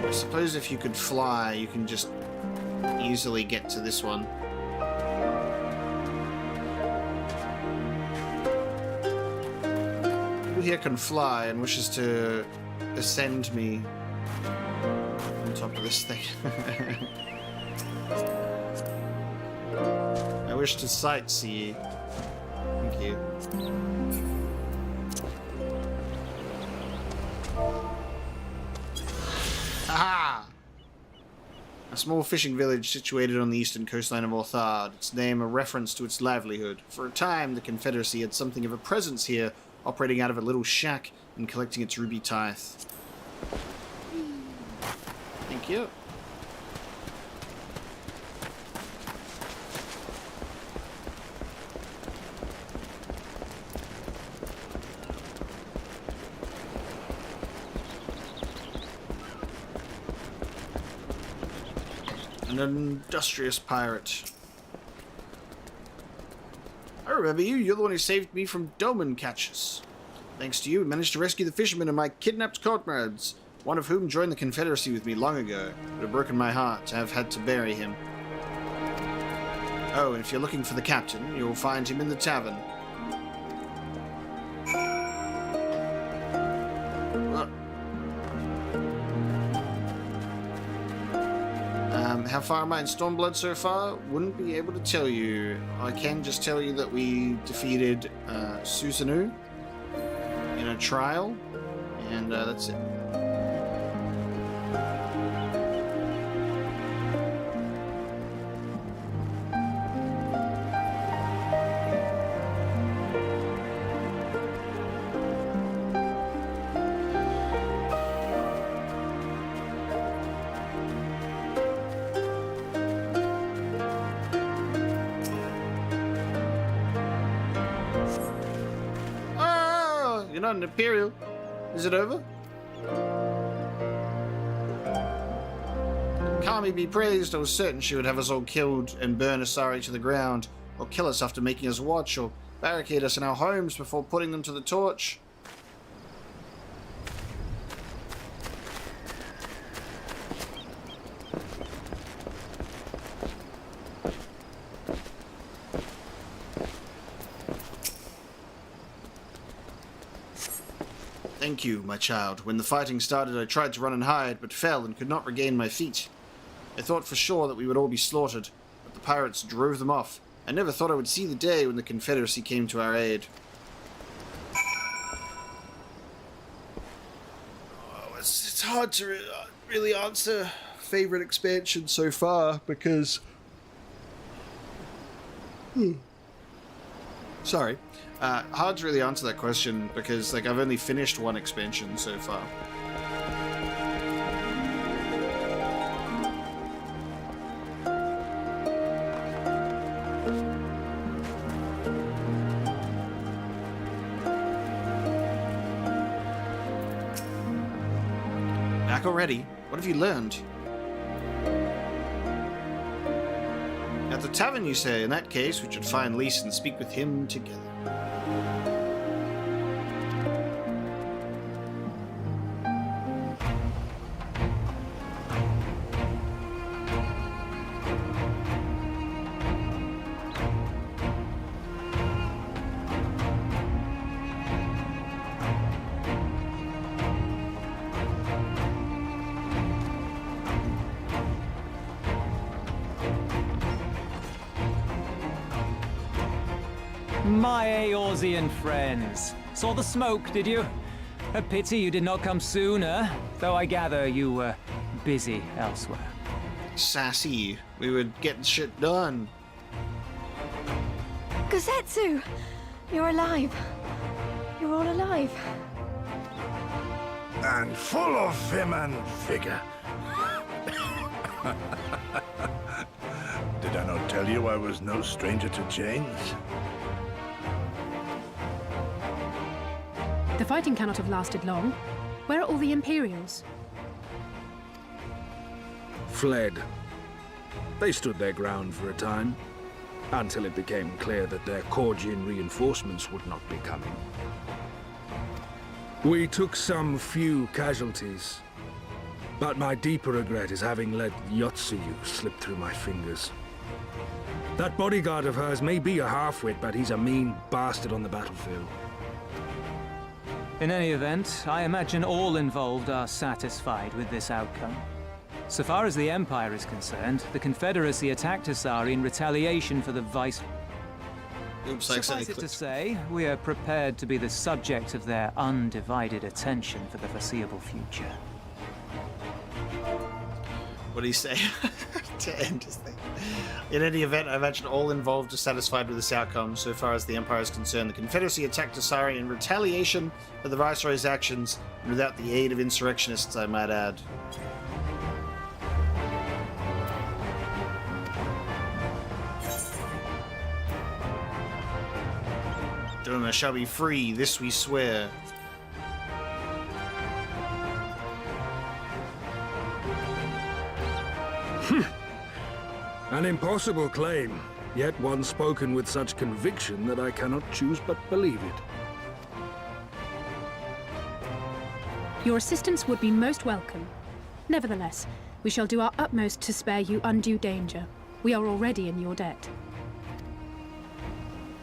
I suppose if you could fly, you can just easily get to this one. Who here can fly and wishes to ascend me on top of this thing? I wish to sightsee. Thank you. Aha! A small fishing village situated on the eastern coastline of Orthard, its name a reference to its livelihood. For a time, the Confederacy had something of a presence here, operating out of a little shack and collecting its ruby tithe. Thank you. An industrious pirate. I remember you. You're the one who saved me from Doman catches. Thanks to you, we managed to rescue the fishermen and my kidnapped comrades, one of whom joined the Confederacy with me long ago. It would have broken my heart to have had to bury him. Oh, and if you're looking for the captain, you'll find him in the tavern. How far am I in Stormblood so far? Wouldn't be able to tell you. I can just tell you that we defeated Susano in a trial, and that's it. Not an Imperial. Is it over? Kami be praised, I was certain she would have us all killed and burn Assari to the ground, or kill us after making us watch, or barricade us in our homes before putting them to the torch. Thank you, my child. When the fighting started, I tried to run and hide, but fell and could not regain my feet. I thought for sure that we would all be slaughtered, but the pirates drove them off. I never thought I would see the day when the Confederacy came to our aid. Oh, it's hard to really answer favorite expansion so far, because... Sorry. Hard to really answer that question because, like, I've only finished one expansion so far. Back already? What have you learned? At the tavern, you say? In that case, we should find Lise and speak with him together. My Eorzean friends. Saw the smoke, did you? A pity you did not come sooner, though I gather you were busy elsewhere. Sassy. We would get shit done. Gosetsu! You're alive. You're all alive. And full of vim and vigor. Did I not tell you I was no stranger to chains? The fighting cannot have lasted long. Where are all the Imperials? Fled. They stood their ground for a time, until it became clear that their Korgian reinforcements would not be coming. We took some few casualties, but my deeper regret is having let Yotsuyu slip through my fingers. That bodyguard of hers may be a half-wit, but he's a mean bastard on the battlefield. In any event, I imagine all involved are satisfied with this outcome. So far as the Empire is concerned, the Confederacy attacked Assari in retaliation for the Vice... Oops, Suffice it to say, we are prepared to be the subject of their undivided attention for the foreseeable future. What do you say to end his thing? In any event, I imagine all involved are satisfied with this outcome. So far as the Empire is concerned, the Confederacy attacked Assari in retaliation for the Viceroy's actions, and without the aid of insurrectionists, I might add. Dona shall be free, this we swear. An impossible claim, yet one spoken with such conviction that I cannot choose but believe it. Your assistance would be most welcome. Nevertheless, we shall do our utmost to spare you undue danger. We are already in your debt.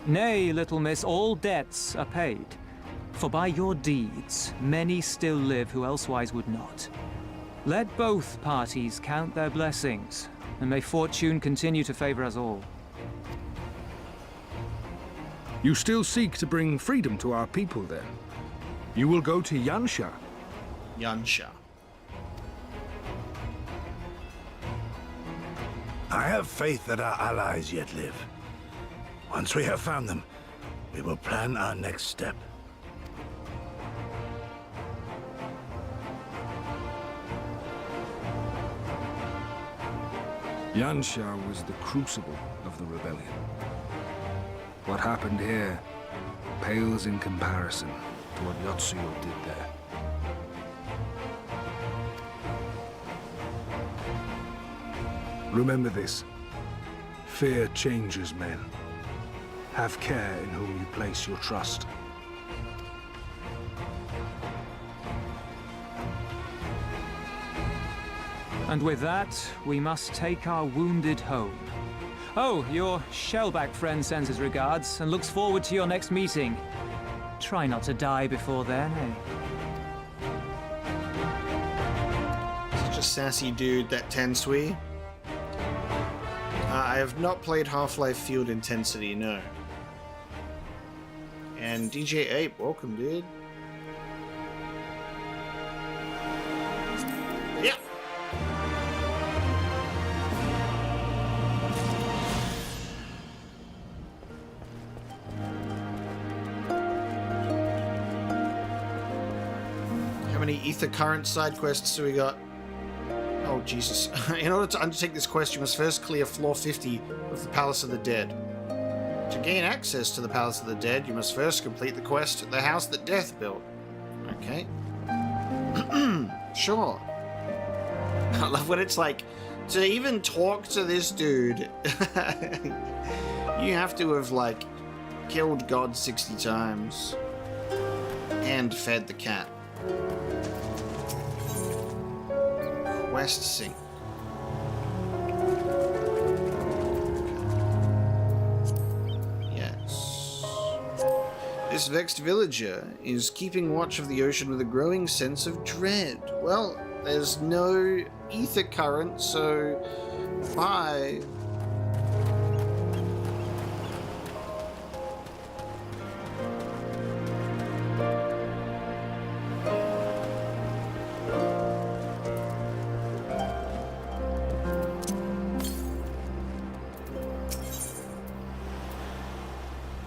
Nay, little miss, all debts are paid. For by your deeds, many still live who elsewise would not. Let both parties count their blessings, and may fortune continue to favor us all. You still seek to bring freedom to our people, then? You will go to Yansha. Yansha. I have faith that our allies yet live. Once we have found them, we will plan our next step. Yansha was the crucible of the rebellion. What happened here pales in comparison to what Yotsuyo did there. Remember this. Fear changes men. Have care in whom you place your trust. And with that, we must take our wounded home. Oh, your Shellback friend sends his regards and looks forward to your next meeting. Try not to die before then, eh? Such a sassy dude, that Tensui. I have not played Half-Life Field Intensity, no. And DJ Ape, welcome, dude. Yeah. How many Ether Current side quests do we got? Oh, Jesus. In order to undertake this quest, you must first clear floor 50 of the Palace of the Dead. To gain access to the Palace of the Dead, you must first complete the quest, The House That Death Built. Okay. Sure. I love when it's like, to even talk to this dude, you have to have, like, killed God 60 times and fed the cat. Quest sync. Yes. This vexed villager is keeping watch of the ocean with a growing sense of dread. Well, there's no ether current, so bye.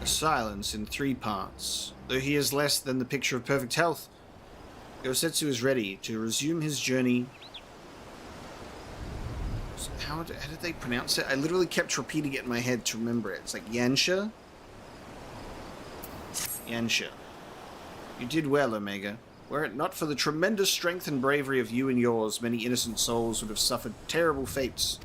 Silence in 3 parts. Though he is less than the picture of perfect health, Yosetsu is ready to resume his journey. How did they pronounce it? I literally kept repeating it in my head to remember it. It's like Yansha? Yansha. You did well, Omega. Were it not for the tremendous strength and bravery of you and yours, many innocent souls would have suffered terrible fates.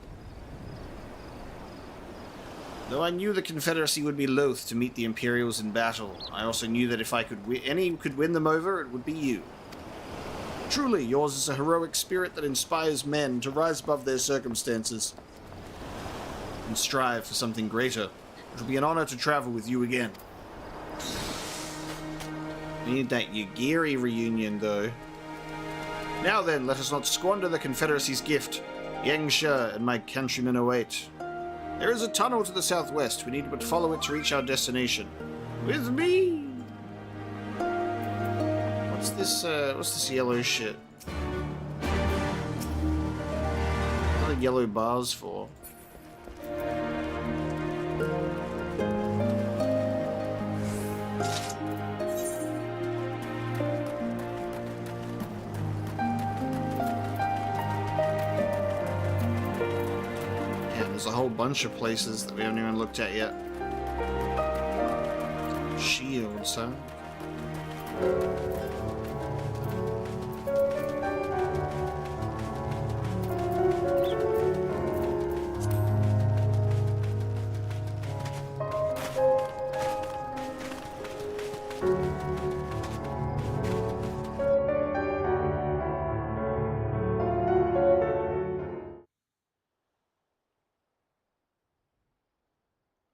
Though I knew the Confederacy would be loath to meet the Imperials in battle, I also knew that if I could any could win them over, it would be you. Truly, yours is a heroic spirit that inspires men to rise above their circumstances and strive for something greater. It will be an honor to travel with you again. We need that Yugiri reunion, though. Now then, let us not squander the Confederacy's gift. Yangsha and my countrymen await. There is a tunnel to the southwest. We need but follow it to reach our destination. With me! What's this yellow shit? What are the yellow bars for? There's a whole bunch of places that we haven't even looked at yet. Shields, huh?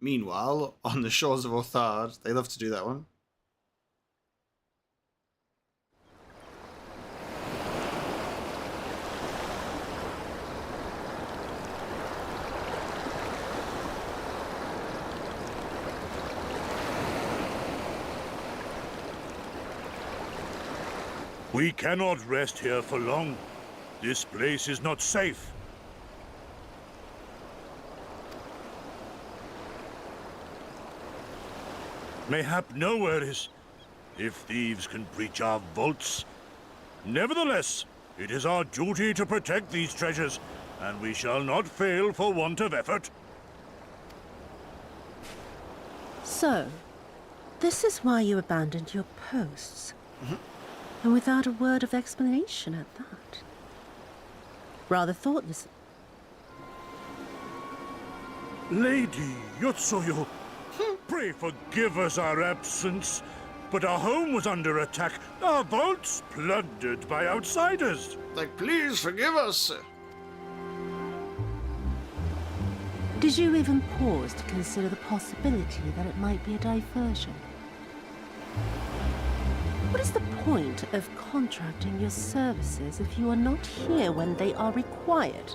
Meanwhile, on the shores of Orthard, they love to do that one. We cannot rest here for long. This place is not safe. Mayhap nowhere is, if thieves can breach our vaults. Nevertheless, it is our duty to protect these treasures, and we shall not fail for want of effort. So, this is why you abandoned your posts. And without a word of explanation at that. Rather thoughtless. Lady Yotsuyo, pray forgive us our absence, but our home was under attack, our vaults plundered by outsiders. Like, please forgive us. Did you even pause to consider the possibility that it might be a diversion? What is the point of contracting your services if you are not here when they are required?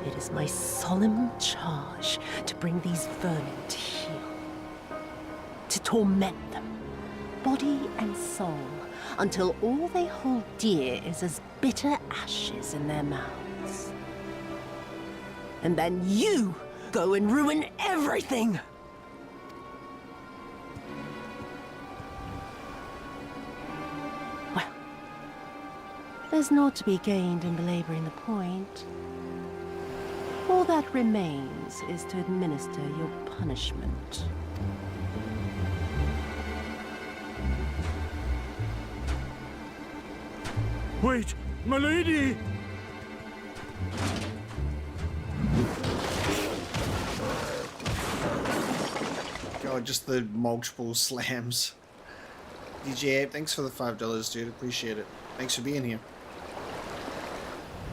It is my solemn charge to bring these vermin to heel. To torment them, body and soul, until all they hold dear is as bitter ashes in their mouths. And then you go and ruin everything! Well, there's naught to be gained in belaboring the point. All that remains is to administer your punishment. Wait, my lady! God, just the multiple slams. DJ Abe, thanks for the $5, dude. Appreciate it. Thanks for being here.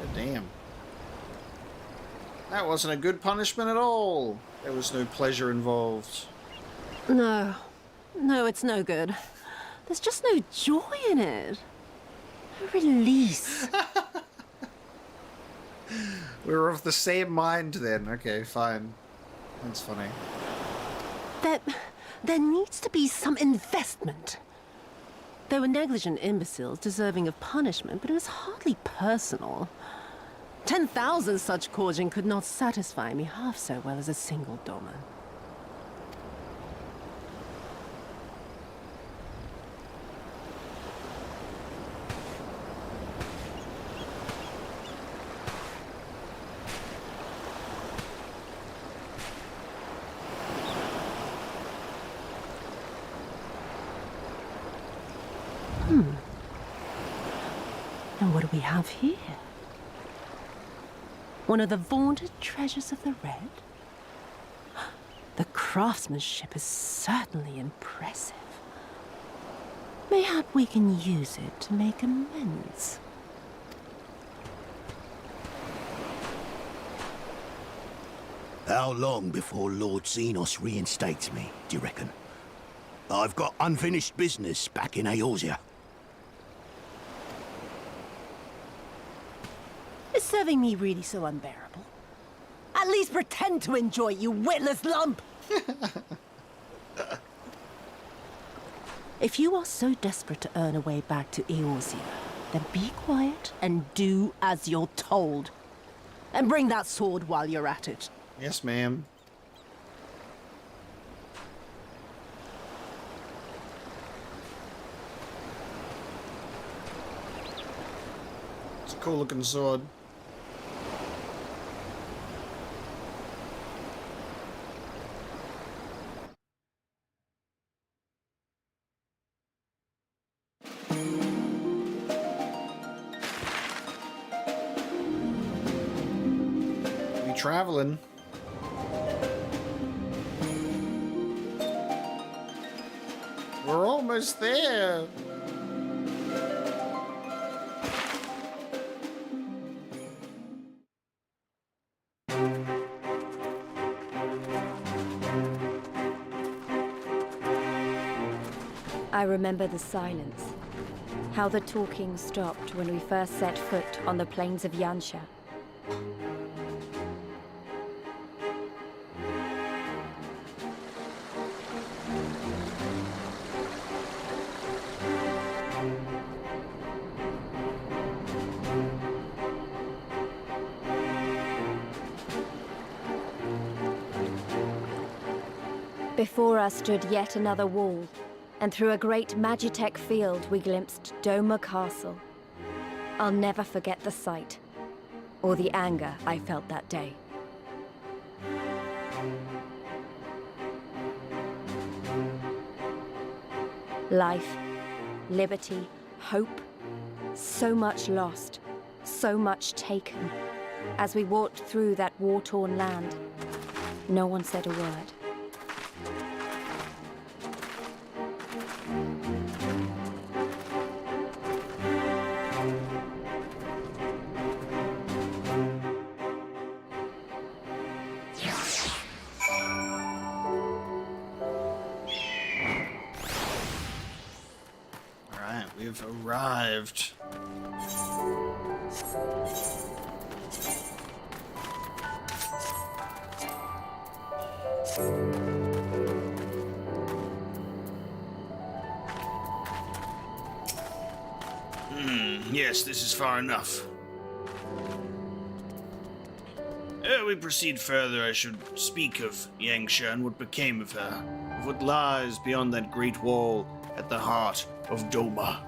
God damn. That wasn't a good punishment at all. There was no pleasure involved. No. No, it's no good. There's just no joy in it. No release. We were of the same mind then. Okay, fine. That's funny. There needs to be some investment. There were negligent imbeciles deserving of punishment, but it was hardly personal. 10,000 such courting could not satisfy me half so well as a single domer. And what do we have here? One of the vaunted treasures of the Red? The craftsmanship is certainly impressive. Mayhap we can use it to make amends. How long before Lord Xenos reinstates me, do you reckon? I've got unfinished business back in Eorzea. Is serving me really so unbearable? At least pretend to enjoy it, you witless lump! If you are so desperate to earn a way back to Eorzea, then be quiet and do as you're told. And bring that sword while you're at it. Yes, ma'am. It's a cool looking sword. We traveling. We're almost there. I remember the silence. How the talking stopped when we first set foot on the plains of Yansha. Before us stood yet another wall, and through a great Magitech field we glimpsed Doma Castle. I'll never forget the sight, or the anger I felt that day. Life, liberty, hope, so much lost, so much taken. As we walked through that war-torn land, no one said a word. We've arrived. Yes, this is far enough. Ere we proceed further, I should speak of Yangsha and what became of her, of what lies beyond that great wall at the heart of Doma.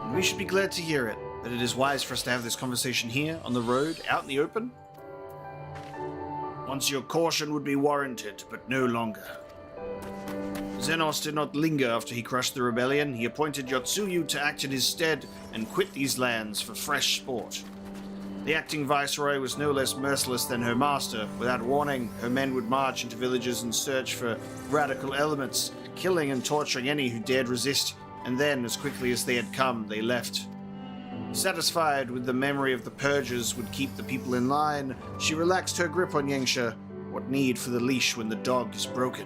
And we should be glad to hear it, but it is wise for us to have this conversation here, on the road, out in the open. Once your caution would be warranted, but no longer. Xenos did not linger after he crushed the rebellion. He appointed Yotsuyu to act in his stead and quit these lands for fresh sport. The acting viceroy was no less merciless than her master. Without warning, her men would march into villages and search for radical elements, killing and torturing any who dared resist, and then, as quickly as they had come, they left. Satisfied with the memory of the purges would keep the people in line, she relaxed her grip on Yangsha. What need for the leash when the dog is broken?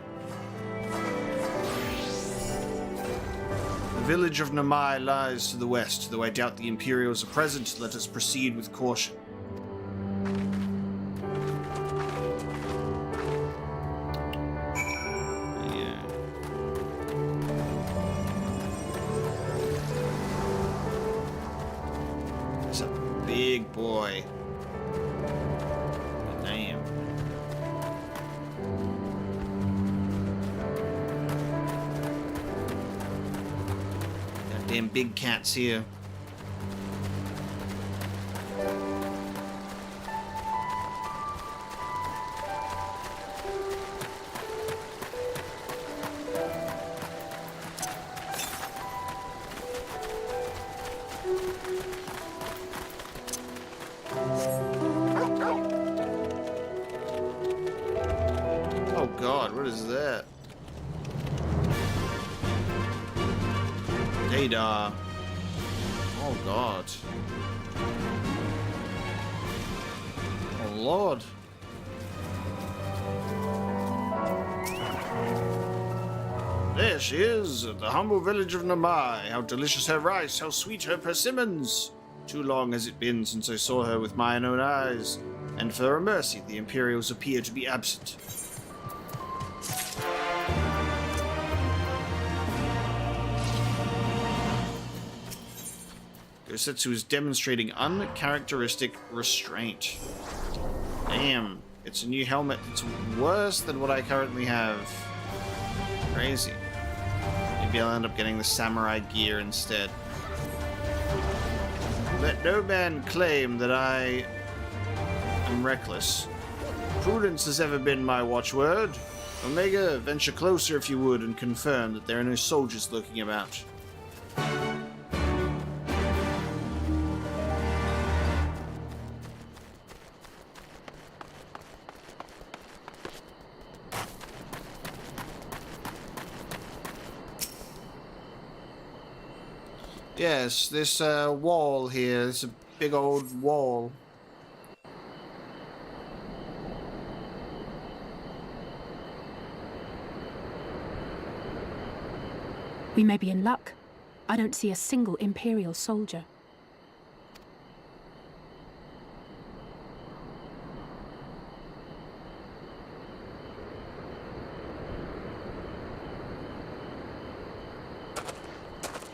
The village of Namai lies to the west, though I doubt the Imperials are present. Let us proceed with caution. Yeah. It's a big boy. Damn. Damn big cats here. Data. Oh god. Oh lord. There she is, at the humble village of Namai. How delicious her rice, how sweet her persimmons. Too long has it been since I saw her with mine own eyes, and for a mercy the Imperials appear to be absent. Gosetsu is demonstrating uncharacteristic restraint. Damn, it's a new helmet. It's worse than what I currently have. Crazy. Maybe I'll end up getting the samurai gear instead. Let no man claim that I am reckless. Prudence has ever been my watchword. Omega, venture closer if you would and confirm that there are no soldiers lurking about. Yes, this wall here, it's a big old wall. We may be in luck. I don't see a single Imperial soldier.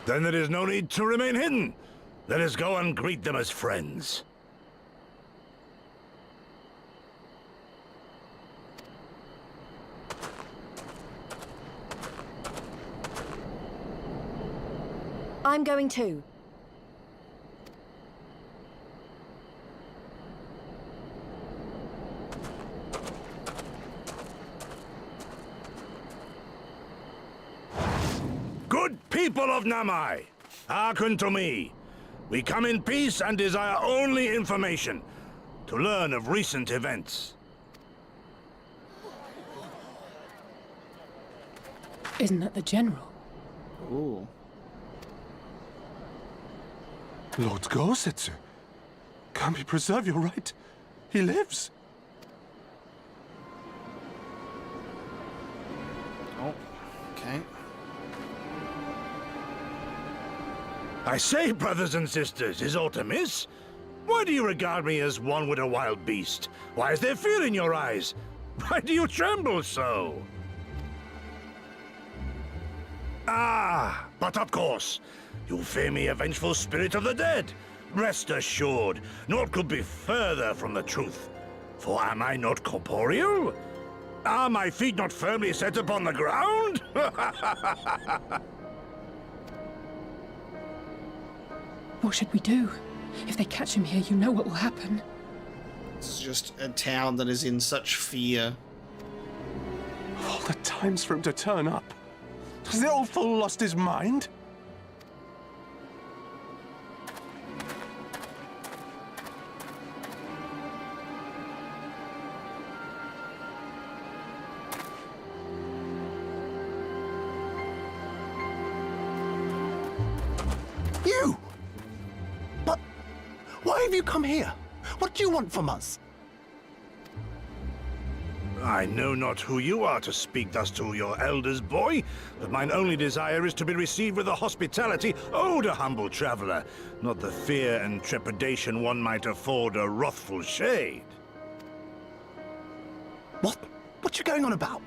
Then there is no need to remain hidden. Let us go and greet them as friends. I'm going too. Good people of Namai, hearken to me. We come in peace and desire only information to learn of recent events. Isn't that the General? Ooh. Lord Gosetsu. Can we preserve your right? He lives. Oh, okay. I say, brothers and sisters, is aught amiss? Why do you regard me as one with a wild beast? Why is there fear in your eyes? Why do you tremble so? Ah, but of course, you fear me a vengeful spirit of the dead. Rest assured, naught could be further from the truth. For am I not corporeal? Are my feet not firmly set upon the ground? What should we do? If they catch him here, you know what will happen. This is just a town that is in such fear. Of all the times for him to turn up. Has the old fool lost his mind? You! But why have you come here? What do you want from us? I know not who you are to speak thus to your elders, boy, but mine only desire is to be received with the hospitality owed a humble traveler, not the fear and trepidation one might afford a wrathful shade. What you going on about?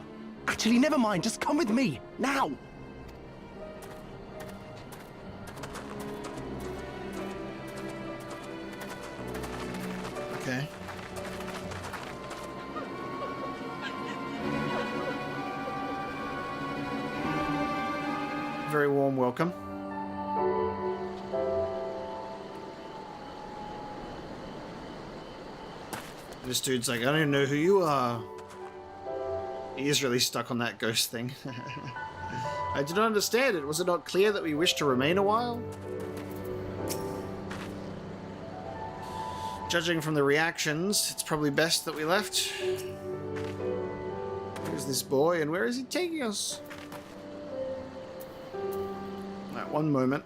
Actually, never mind, just come with me, now! Okay. Very warm welcome. This dude's like, I don't even know who you are. He is really stuck on that ghost thing. I do not understand it. Was it not clear that we wish to remain a while? Judging from the reactions, it's probably best that we left. Where's this boy and where is he taking us? Right, one moment.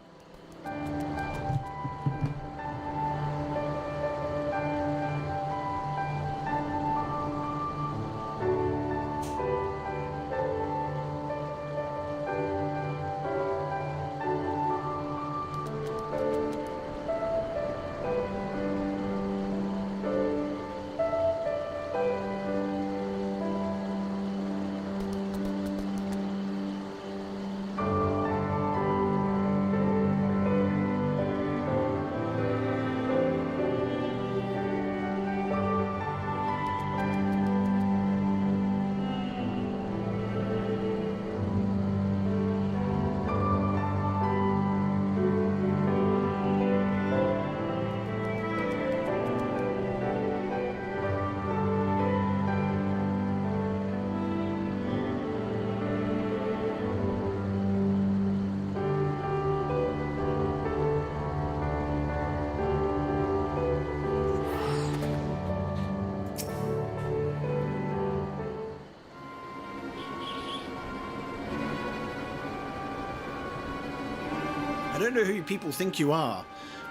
I don't know who you people think you are,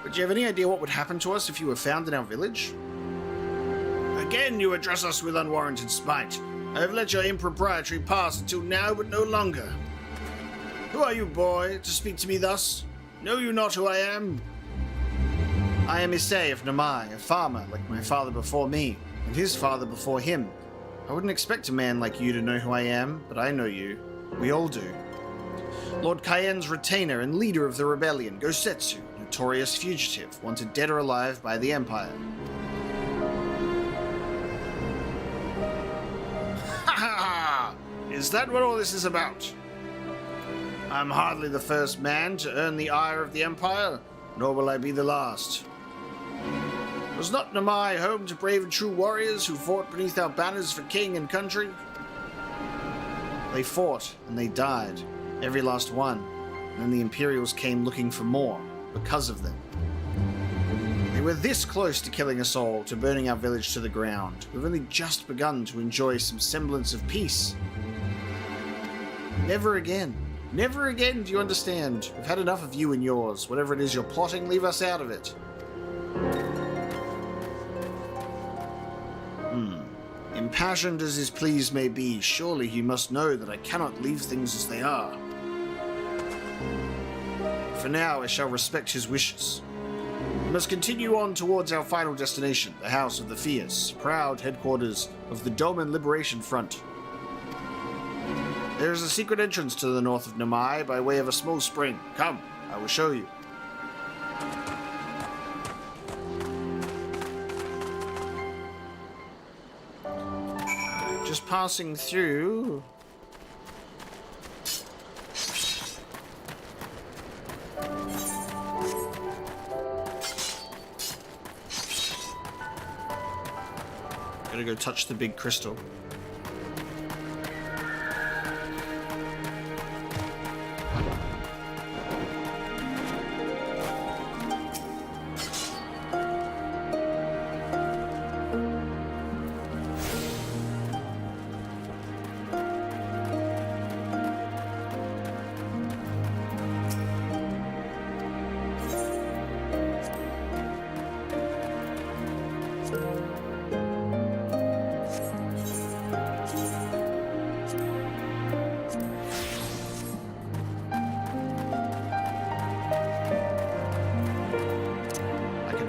but do you have any idea what would happen to us if you were found in our village? Again, you address us with unwarranted spite. I have let your impropriety pass until now, but no longer. Who are you, boy, to speak to me thus? Know you not who I am? I am Issei of Namai, a farmer like my father before me, and his father before him. I wouldn't expect a man like you to know who I am, but I know you. We all do. Lord Cayenne's retainer and leader of the rebellion, Gosetsu, notorious fugitive, wanted dead or alive by the Empire. Ha ha ha! Is that what all this is about? I'm hardly the first man to earn the ire of the Empire, nor will I be the last. Was not Namai home to brave and true warriors who fought beneath our banners for king and country? They fought, and they died. Every last one. And then the Imperials came looking for more, because of them. They were this close to killing us all, to burning our village to the ground. We've only just begun to enjoy some semblance of peace. Never again. Never again, do you understand? We've had enough of you and yours. Whatever it is you're plotting, leave us out of it. Impassioned as his pleas may be, surely he must know that I cannot leave things as they are. For now, I shall respect his wishes. We must continue on towards our final destination, the House of the Fierce, proud headquarters of the Doman Liberation Front. There is a secret entrance to the north of Namai by way of a small spring. Come, I will show you. Just passing through. Gotta go touch the big crystal.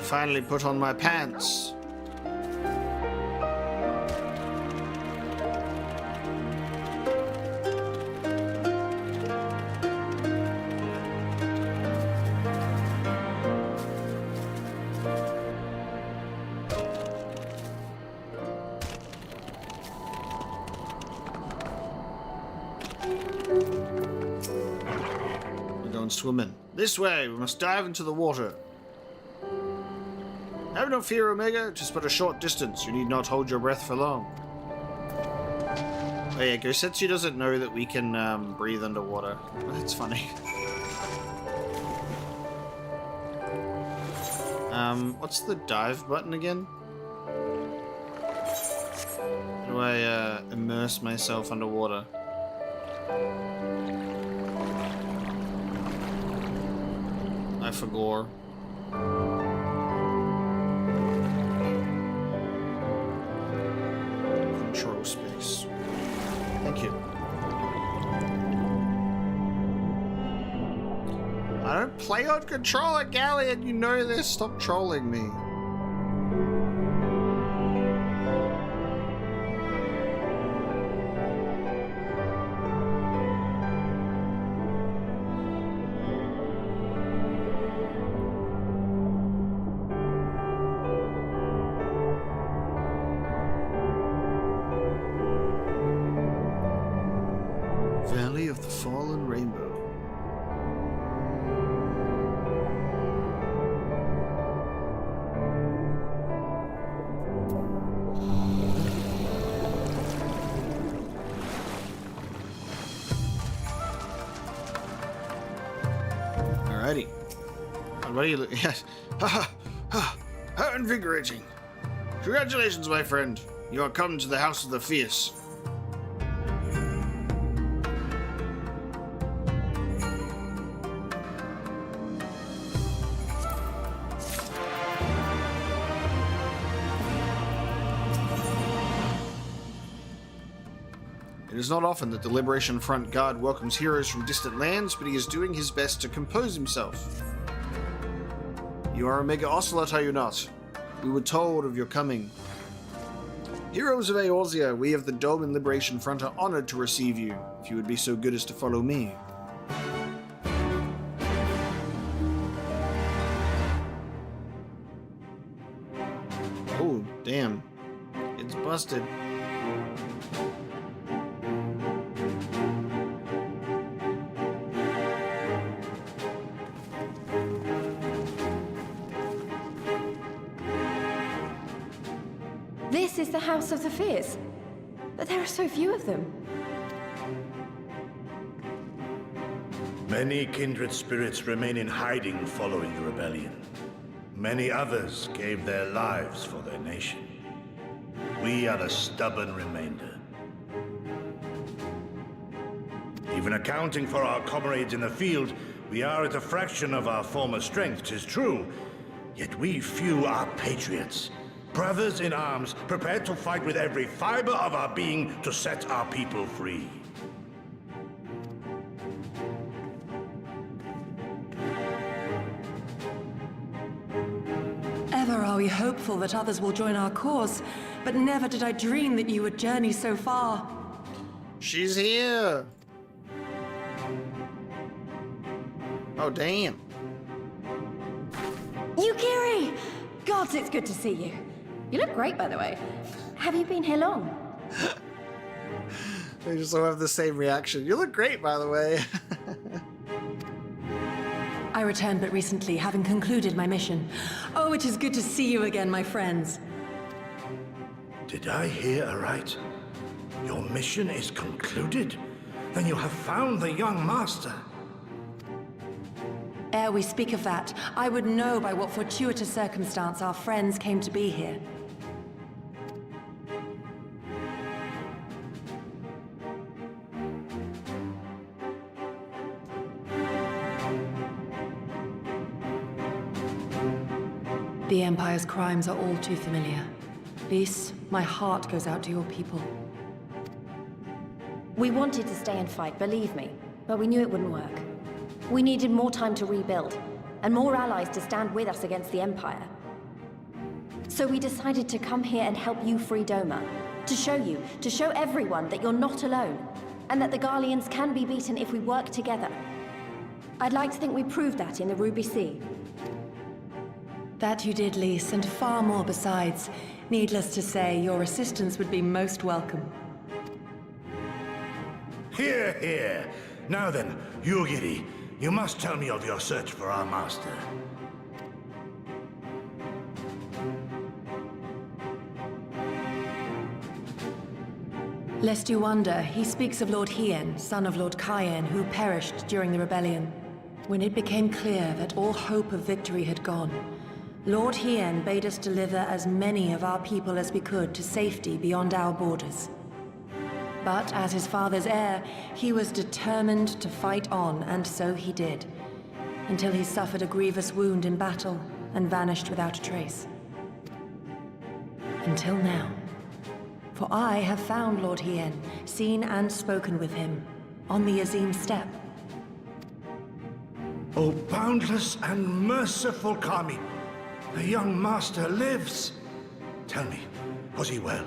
Finally put on my pants. We're going swimming. This way, we must dive into the water. Have no fear, Omega, just but a short distance. You need not hold your breath for long. Oh yeah, Gosetsu doesn't know that we can breathe underwater. That's funny. What's the dive button again? How do I immerse myself underwater? I forgot. Control space. Thank you. I don't play on controller, Galleon. You know this. Stop trolling me. Valley of the Fallen Rainbow. Alrighty. What are you looking at? How invigorating. Congratulations, my friend. You are come to the House of the Fierce. It is not often that the Liberation Front Guard welcomes heroes from distant lands, but he is doing his best to compose himself. You are Omega Ocelot, are you not? We were told of your coming. Heroes of Eorzea, we of the Dolmen Liberation Front are honored to receive you, if you would be so good as to follow me. Oh, damn. It's busted. This is the House of the Fierce, but there are so few of them. Many kindred spirits remain in hiding following the rebellion. Many others gave their lives for their nation. We are the stubborn remainder. Even accounting for our comrades in the field, we are at a fraction of our former strength, 'tis true. Yet we few are patriots. Brothers in arms, prepared to fight with every fiber of our being to set our people free. Ever are we hopeful that others will join our cause, but never did I dream that you would journey so far. She's here! Oh, damn. Yugiri! Gods, it's good to see you. You look great, by the way. Have you been here long? They just all have the same reaction. You look great, by the way. I returned but recently, having concluded my mission. Oh, it is good to see you again, my friends. Did I hear aright? Your mission is concluded? Then you have found the young master. Ere we speak of that, I would know by what fortuitous circumstance our friends came to be here. The Empire's crimes are all too familiar. Lys, my heart goes out to your people. We wanted to stay and fight, believe me, but we knew it wouldn't work. We needed more time to rebuild, and more allies to stand with us against the Empire. So we decided to come here and help you free Doma. To show everyone that you're not alone, and that the Garleans can be beaten if we work together. I'd like to think we proved that in the Ruby Sea. That you did, Lys, and far more besides. Needless to say, your assistance would be most welcome. Hear, hear. Now then, Yugiri, you must tell me of your search for our master. Lest you wonder, he speaks of Lord Hien, son of Lord Cayenne, who perished during the rebellion. When it became clear that all hope of victory had gone, Lord Hien bade us deliver as many of our people as we could to safety beyond our borders. But as his father's heir, he was determined to fight on, and so he did. until he suffered a grievous wound in battle and vanished without a trace. Until now. For I have found Lord Hien, seen and spoken with him, on the Azim steppe. O boundless and merciful Kami, the young master lives. Tell me, was he well?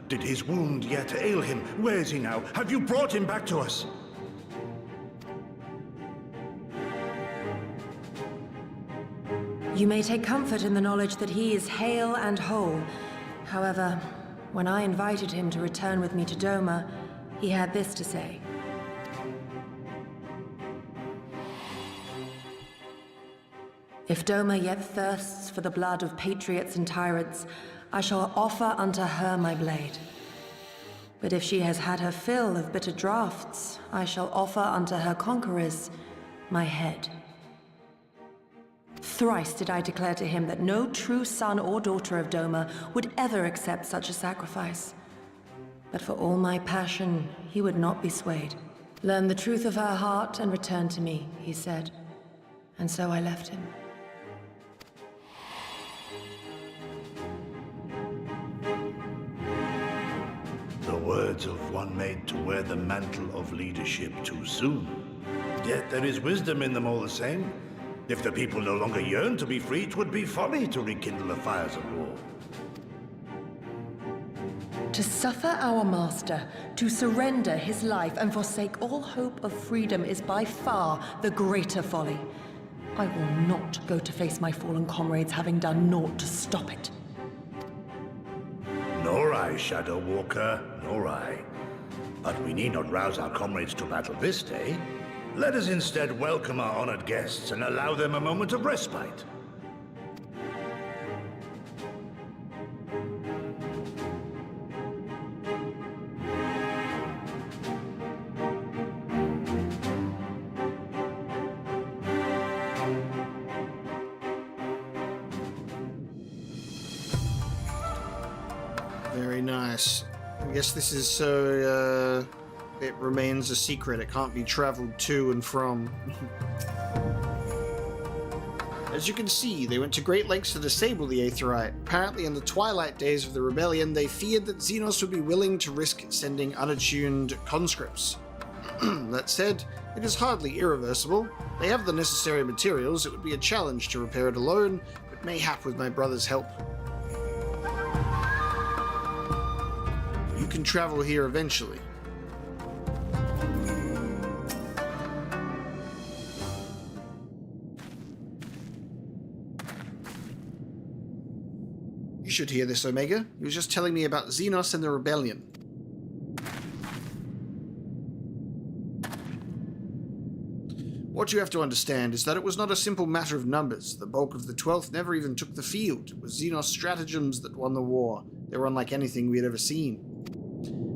Did his wound yet ail him? Where is he now? Have you brought him back to us? You may take comfort in the knowledge that he is hale and whole. However, when I invited him to return with me to Doma, he had this to say. If Doma yet thirsts for the blood of patriots and tyrants, I shall offer unto her my blade. But if she has had her fill of bitter draughts, I shall offer unto her conquerors my head. Thrice did I declare to him that no true son or daughter of Doma would ever accept such a sacrifice. But for all my passion, he would not be swayed. Learn the truth of her heart and return to me, he said. And so I left him. The words of one made to wear the mantle of leadership too soon. Yet there is wisdom in them all the same. If the people no longer yearn to be free, it would be folly to rekindle the fires of war. To suffer our master, to surrender his life and forsake all hope of freedom is by far the greater folly. I will not go to face my fallen comrades having done naught to stop it. Nor I, Shadow Walker, nor I. But we need not rouse our comrades to battle this day. Let us instead welcome our honored guests and allow them a moment of respite. Very nice. I guess this is so, it remains a secret. It can't be traveled to and from. As you can see, they went to great lengths to disable the Aetheryte. Apparently in the twilight days of the rebellion, they feared that Xenos would be willing to risk sending unattuned conscripts. That said, it is hardly irreversible. They have the necessary materials. It would be a challenge to repair it alone, but mayhap with my brother's help. You can travel here eventually. You should hear this, Omega. He was just telling me about Xenos and the rebellion. What you have to understand is that it was not a simple matter of numbers. The bulk of the 12th never even took the field. It was Xenos' stratagems that won the war. They were unlike anything we had ever seen.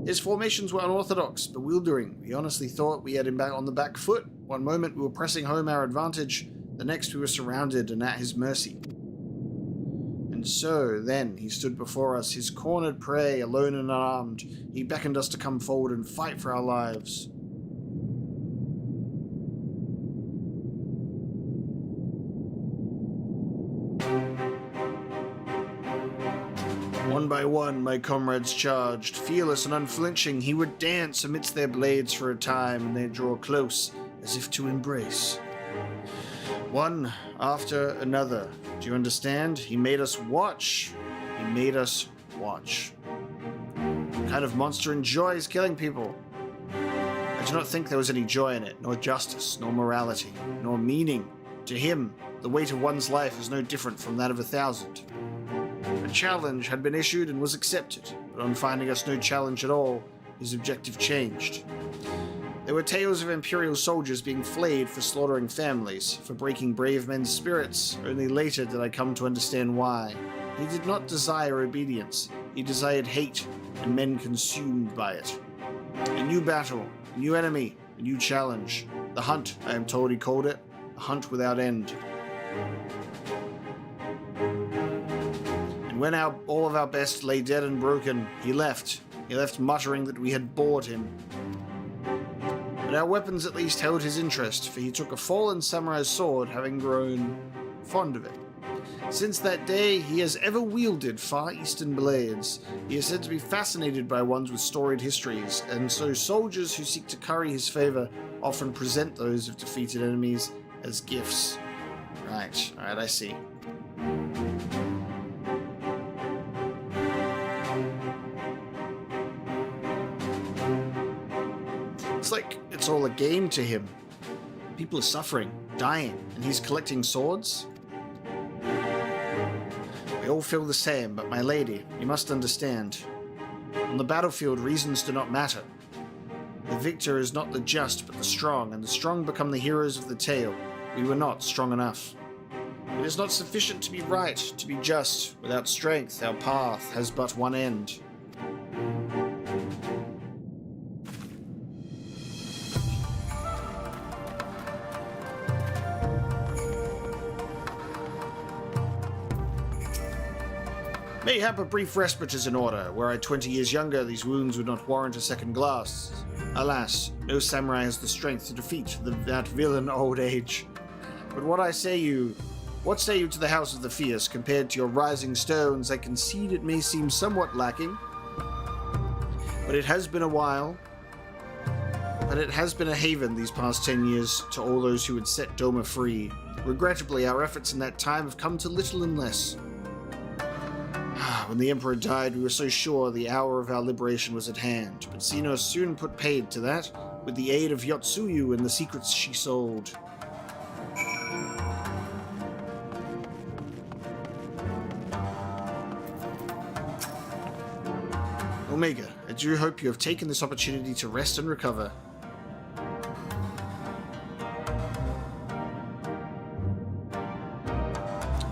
His formations were unorthodox, bewildering. We honestly thought we had him back on the back foot. One moment we were pressing home our advantage, the next we were surrounded and at his mercy. And so, then, he stood before us, his cornered prey, alone and unarmed. He beckoned us to come forward and fight for our lives. One by one, my comrades charged. Fearless and unflinching, he would dance amidst their blades for a time, and they'd draw close, as if to embrace. One after another. Do you understand? He made us watch. He made us watch. What kind of monster enjoys killing people? I do not think there was any joy in it, nor justice, nor morality, nor meaning. To him, the weight of one's life is no different from that of 1,000. A challenge had been issued and was accepted, but on finding us no challenge at all, his objective changed. There were tales of Imperial soldiers being flayed for slaughtering families, for breaking brave men's spirits. Only later did I come to understand why. He did not desire obedience, he desired hate, and men consumed by it. A new battle, a new enemy, a new challenge. The hunt, I am told he called it, a hunt without end. And when all of our best lay dead and broken, he left. He left muttering that we had bored him. But our weapons at least held his interest, for he took a fallen samurai's sword, having grown fond of it. Since that day, he has ever wielded far eastern blades. He is said to be fascinated by ones with storied histories, and so soldiers who seek to curry his favor often present those of defeated enemies as gifts. Right, I see. It's like it's all a game to him. People are suffering, dying, and he's collecting swords? We all feel the same, but my lady, you must understand. On the battlefield, reasons do not matter. The victor is not the just, but the strong, and the strong become the heroes of the tale. We were not strong enough. It is not sufficient to be right, to be just. Without strength, our path has but one end. Mayhap a brief respite is in order. Were I 20 years younger, these wounds would not warrant a second glass. Alas, no samurai has the strength to defeat that villain old age. But what say you to the House of the Fierce? Compared to your rising stones, I concede it may seem somewhat lacking. But it has been a while. But it has been a haven these past 10 years to all those who would set Doma free. Regrettably, our efforts in that time have come to little and less. When the Emperor died, we were so sure the hour of our liberation was at hand, but Xenos soon put paid to that, with the aid of Yotsuyu and the secrets she sold. Omega, I do hope you have taken this opportunity to rest and recover.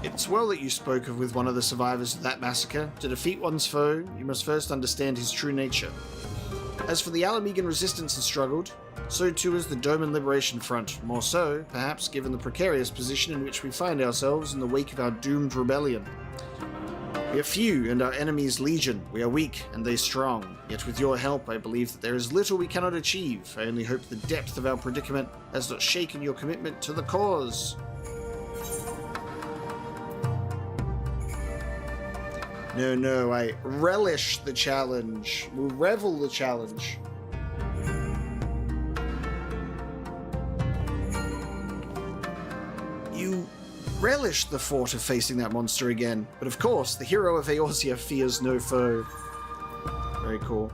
It's well that you spoke with one of the survivors of that massacre. To defeat one's foe, you must first understand his true nature. As for the Alamegan resistance has struggled, so too has the Doman Liberation Front. More so, perhaps, given the precarious position in which we find ourselves in the wake of our doomed rebellion. We are few, and our enemies legion. We are weak, and they strong. Yet with your help, I believe that there is little we cannot achieve. I only hope the depth of our predicament has not shaken your commitment to the cause. No, I relish the challenge. We'll revel the challenge. You relish the thought of facing that monster again, but of course, the hero of Eorzea fears no foe. Very cool.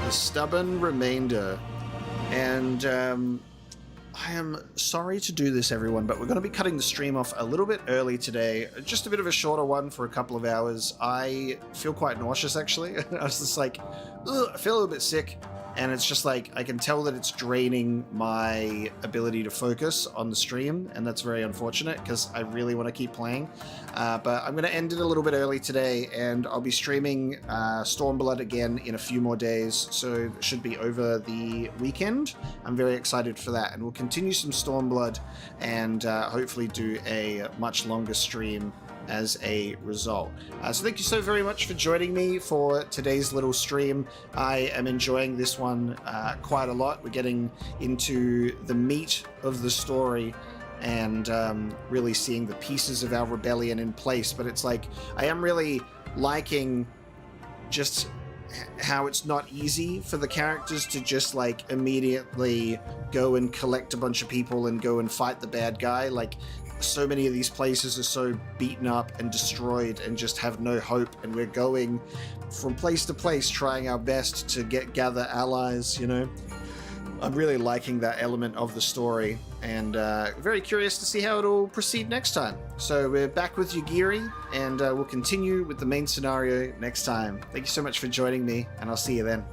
The stubborn remainder. And, I am sorry to do this, everyone, but we're going to be cutting the stream off a little bit early today. Just a bit of a shorter one for a couple of hours. I feel quite nauseous, actually. I was just like, ugh, I feel a little bit sick. And it's just like, I can tell that it's draining my ability to focus on the stream, and that's very unfortunate because I really want to keep playing. But I'm going to end it a little bit early today, and I'll be streaming Stormblood again in a few more days, so it should be over the weekend. I'm very excited for that, and we'll continue some Stormblood and hopefully do a much longer stream as a result. So thank you so very much for joining me for today's little stream. I am enjoying this one quite a lot. We're getting into the meat of the story and really seeing the pieces of our rebellion in place. But it's like, I am really liking just how it's not easy for the characters to just like immediately go and collect a bunch of people and go and fight the bad guy. Like, so many of these places are so beaten up and destroyed and just have no hope, and we're going from place to place trying our best to gather allies, you know. I'm really liking that element of the story, and very curious to see how it'll proceed next time. So we're back with Yugiri, and we'll continue with the main scenario next time. Thank you so much for joining me, and I'll see you then.